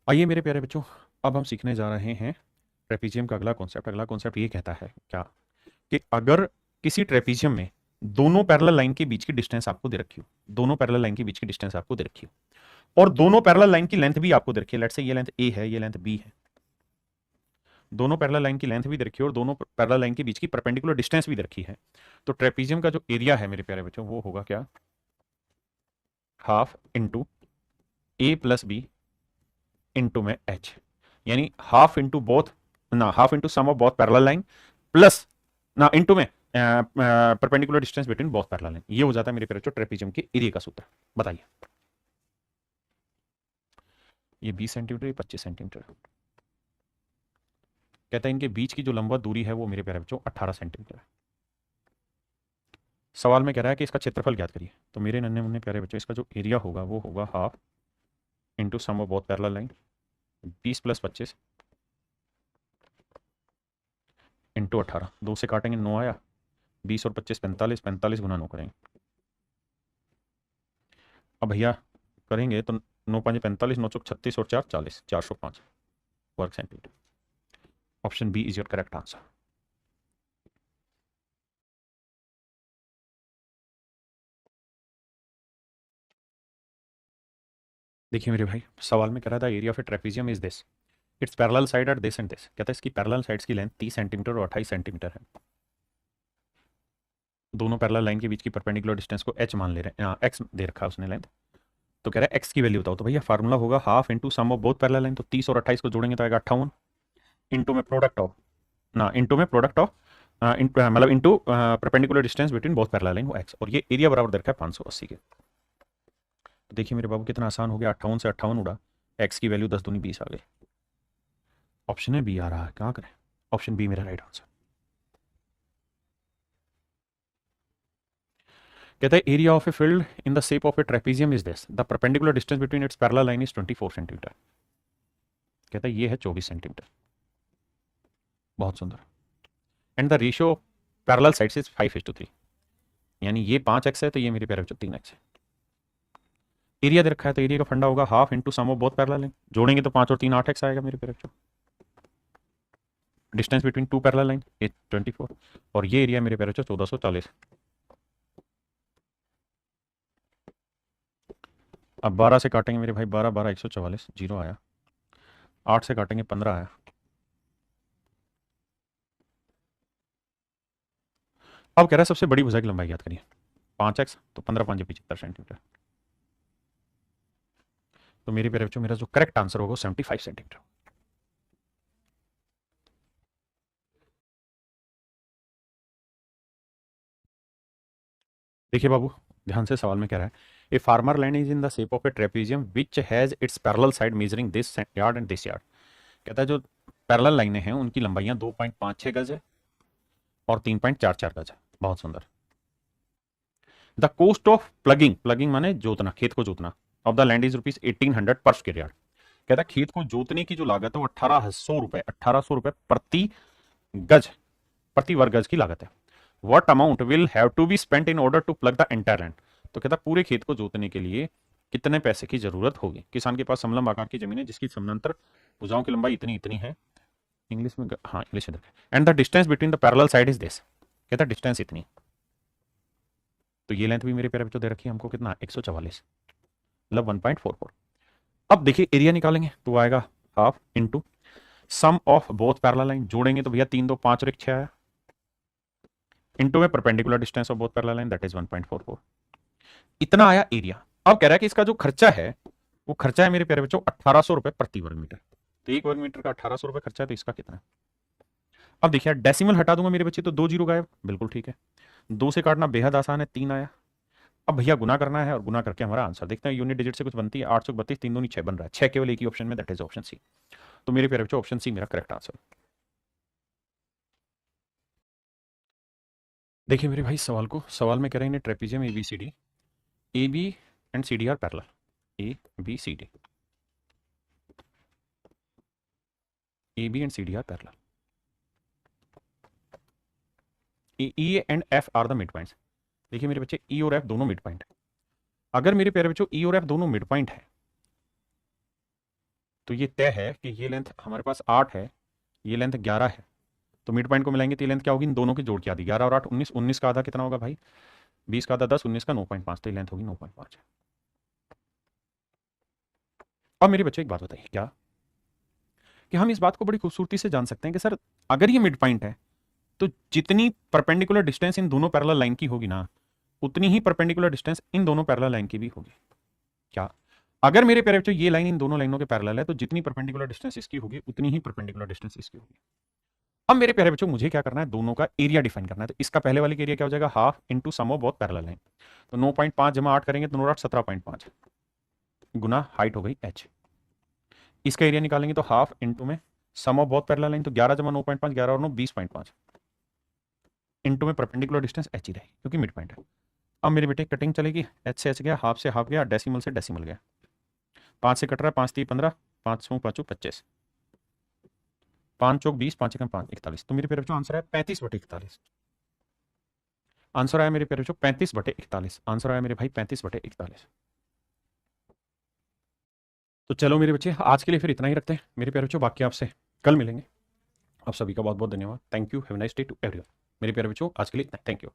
आइए मेरे प्यारे बच्चों, अब हम सीखने जा रहे हैं ट्रेपीजियम का अगला कॉन्सेप्ट। अगला कॉन्सेप्ट ये कहता है क्या कि अगर किसी ट्रेपीजियम में दोनों पैरेलल लाइन के बीच की डिस्टेंस आपको दे रखी हो, दोनों पैरेलल लाइन के बीच की डिस्टेंस आपको दे रखी हो, और दोनों पैरेलल लाइन की लेंथ भी आपको दे रखी है, लेट्स से ये लेंथ ए है, ये लेंथ बी है, दोनों पैरेलल लाइन की लेंथ भी दे रखी है और दोनों पैरेलल लाइन के बीच की परपेंडिकुलर डिस्टेंस भी दे रखी है, तो ट्रेपीजियम का जो एरिया है मेरे प्यारे बच्चों वो होगा क्या, half into A plus B into में एच, यानी हाफ इंटू बोथ ना, half into sum of both parallel line plus ना इंटू में perpendicular distance between both parallel line. ये हो जाता है मेरे प्यारे बच्चों ट्रेपीजियम के एरिया का सूत्र। बताइए, ये 20 सेंटीमीटर, ये 25 सेंटीमीटर, कहता है इनके बीच की जो लंबवत दूरी है वो मेरे प्यारे बच्चों 18 सेंटीमीटर है। सवाल में कह रहा है कि इसका क्षेत्रफल ज्ञात करिए। तो मेरे नन्हे मुन्ने प्यारे बच्चों इसका जो एरिया होगा वो होगा half into sum of both parallel line, 20 plus 25 into 18, 2 से काटेंगे 9 आया, 20 और 25 45, 45 गुना 9 करेंगे। अब भैया करेंगे तो 9 5 45, 9 चौक 36 और 4 40, 405 वर्ग centimetre. Option B is your correct answer. देखिए मेरे भाई, सवाल में कह रहा था area of a trapezium is this, its parallel side are this and this. कहता है इसकी पैरेलल साइड्स की लेंथ 30 सेंटीमीटर और 28 सेंटीमीटर है। दोनों पैरेलल लाइन के बीच की परपेंडिकुलर डिस्टेंस को h मान ले रहे हैं, x दे रखा है उसने लेंथ। तो कह रहा है x की वैल्यू बताओ। तो भैया फार्मूला होगा half into sum of both parallel line, तो 30 और 28 को जोड़ेंगे तो आएगा 58, इंटू में प्रोडक्ट ऑफ ना, इंटू में प्रोडक्ट ऑफ मतलब into perpendicular distance between both parallel line वो x, और ये एरिया बराबर दे रखा है 580 के। तो देखिए मेरे बाबू कितना आसान हो गया, 58 से 58 उड़ा, x की वैल्यू 10 दूनी 20 आ गई। ऑप्शन में बी आ रहा है, क्या करें, ऑप्शन बी मेरा राइट आंसर। कहता है area of a field in the shape of a trapezium is this, the perpendicular distance between its parallel line is 24 centimetre. कहता है ये है 24 सेंटीमीटर, बहुत सुंदर। And the ratio parallel sides is 5:3, यानी ये 5x है तो ये मेरे प्यारे बच्चों 3x है। एरिया दे रखा है तो एरिया का फंडा होगा half into sum of both parallel line, जोड़ेंगे तो 5 और 3 8x आएगा मेरे प्यारे बच्चों। Distance between two parallel line ये 24, और ये एरिया मेरे प्यारे बच्चों 1440। अब 12 से काटेंगे मेरे भाई, 12 12 144, जीरो आया। 8 से काटेंगे 15 आया। अब कह रहा है सबसे बड़ी भुजा की लंबाई याद करिए, 5x, तो 15 5 75 सेंटीमीटर। तो मेरे प्यारे बच्चों मेरा जो करेक्ट आंसर होगा 75 सेंटीमीटर। देखिए बाबू ध्यान से, सवाल में कह रहा है a farmer land is in the shape of a trapezium which has its parallel side measuring this yard and this yard. कहता है जो पैरेलल लाइनें हैं उनकी लंबाइयां 2.56 गज है और 3.44 गज है। बहुत सुंदर। The cost of plugging, plugging माने जोतना, खेत को जोतना, of the land is rupees 1800 पर स्क्वायर यार्ड। कहता है खेत को जोतने की जो लागत है वो 1800 रुपए प्रति गज, प्रति वर्ग गज की लागत है। What amount will have to be spent in order to plug the entire land. तो कहता है पूरे खेत को जोतने के लिए कितने पैसे की जरूरत होगी। किसान के पास समलंब आकार की जमीन है जिसकी समानांतर भुजाओं की लंबाई इतनी इतनी है, इंग्लिश में, हाँ इंग्लिश में, and the distance between the parallel side is this, कहता डिस्टेंस इतनी, तो ये लेंथ भी मेरे प्यारे बच्चों दे रखी है हमको कितना 144, मतलब 1.44। अब देखिए एरिया निकालेंगे तो आएगा half into sum of both parallel line, जोड़ेंगे तो भैया 3 2 5 और 1 6 आया, इंटू में perpendicular distance of both parallel line that is 1.44, इतना आया एरिया। अब कह रहा है कि इसका जो खर्चा है वो खर्चा है मेरे प्यारे बच्चों 1800 रुपए प्रति वर्ग मीटर, तो 1 वर्ग मीटर का 1800 रुपए खर्चा है, तो इसका कितना है। अब देखिए डेसिमल हटा दूंगा मेरे बच्चे तो 2 जीरो गायब, बिल्कुल ठीक है, 2 से काटना बेहद आसान है, 3 आया। अब भैया गुना करना है और गुना करके हमारा आंसर देखते हैं, यूनिट डिजिट से कुछ बनती है, 832 3 दूनी 6 बन रहा है, 6 केवल एक ही ऑप्शन में, दैट इज ऑप्शन सी। तो मेरे प्यारे बच्चों ऑप्शन सी मेरा करेक्ट आंसर। देखिए मेरे भाई सवाल को, सवाल में कह रहे हैं trapezium ABCD, AB and CD are parallel, ABCD, AB and CD are parallel, E and F are the mid points. देखिए मेरे बच्चे E और F दोनों मिड पॉइंट है, अगर मेरे प्यारे बच्चों E और F दोनों मिड पॉइंट है तो ये तय है कि ये लेंथ हमारे पास 8 है, ये लेंथ 11 है, तो मिड पॉइंट को मिलाएंगे तो ये लेंथ क्या होगी, इन दोनों की जोड़ के आधी, 11 और 8 19, 19 का आधा कितना होगा भाई 20 का आधा 10, 19 का 9.5, तो ये लेंथ होगी 9.5। अब मेरे बच्चे एक बात बताइए क्या, कि हम इस बात को बड़ी खूबसूरती से जान सकते हैं कि सर अगर ये मिड पॉइंट है तो जितनी परपेंडिकुलर डिस्टेंस इन दोनों पैरेलल लाइन की होगी ना, उतनी ही परपेंडिकुलर डिस्टेंस इन दोनों पैरेलल लाइन की भी होगी। क्या, अगर मेरे प्यारे बच्चों ये लाइन इन दोनों लाइनों के पैरेलल है तो जितनी परपेंडिकुलर डिस्टेंस इसकी होगी उतनी ही परपेंडिकुलर डिस्टेंस इसकी होगी। अब मेरे प्यारे बच्चों मुझे क्या करना है, दोनों का एरिया डिफाइन करना है, तो इसका पहले वाले का एरिया क्या हो जाएगा, half into sum of both parallel line, तो 9.5 जमा 8 करेंगे तो 9 8 17.5 गुना हाइट हो गई h, इसका एरिया निकालेंगे तो हाफ इंटू में सम ऑफ बोथ पैरेलल लाइन, तो 11 जमा 9.5, 11 और 9 20.5, इंटू में परपेंडिकुलर डिस्टेंस h ही रही क्योंकि मिड पॉइंट है। अब मेरे बेटे कटिंग चलेगी, h से h गया, हाफ से हाफ गया, डेसिमल से डेसिमल गया, 5 से कट रहा है, 5 3 15, 5 5 25, 5 चौक 20, 5 एकम 5 41, तो मेरे प्यारे बच्चों आंसर है 35/41, आंसर आया मेरे प्यारे बच्चों 35/41, आंसर आया मेरे भाई 35/41। तो चलो मेरे बच्चे आज के लिए फिर इतना ही रखते हैं मेरे प्यारे बच्चों, बाकी आपसे कल मिलेंगे। आप सभी का बहुत बहुत धन्यवाद, thank you, have nice day to everyone. मेरे प्यारे बच्चों आज के लिए इतना, थैंक यू।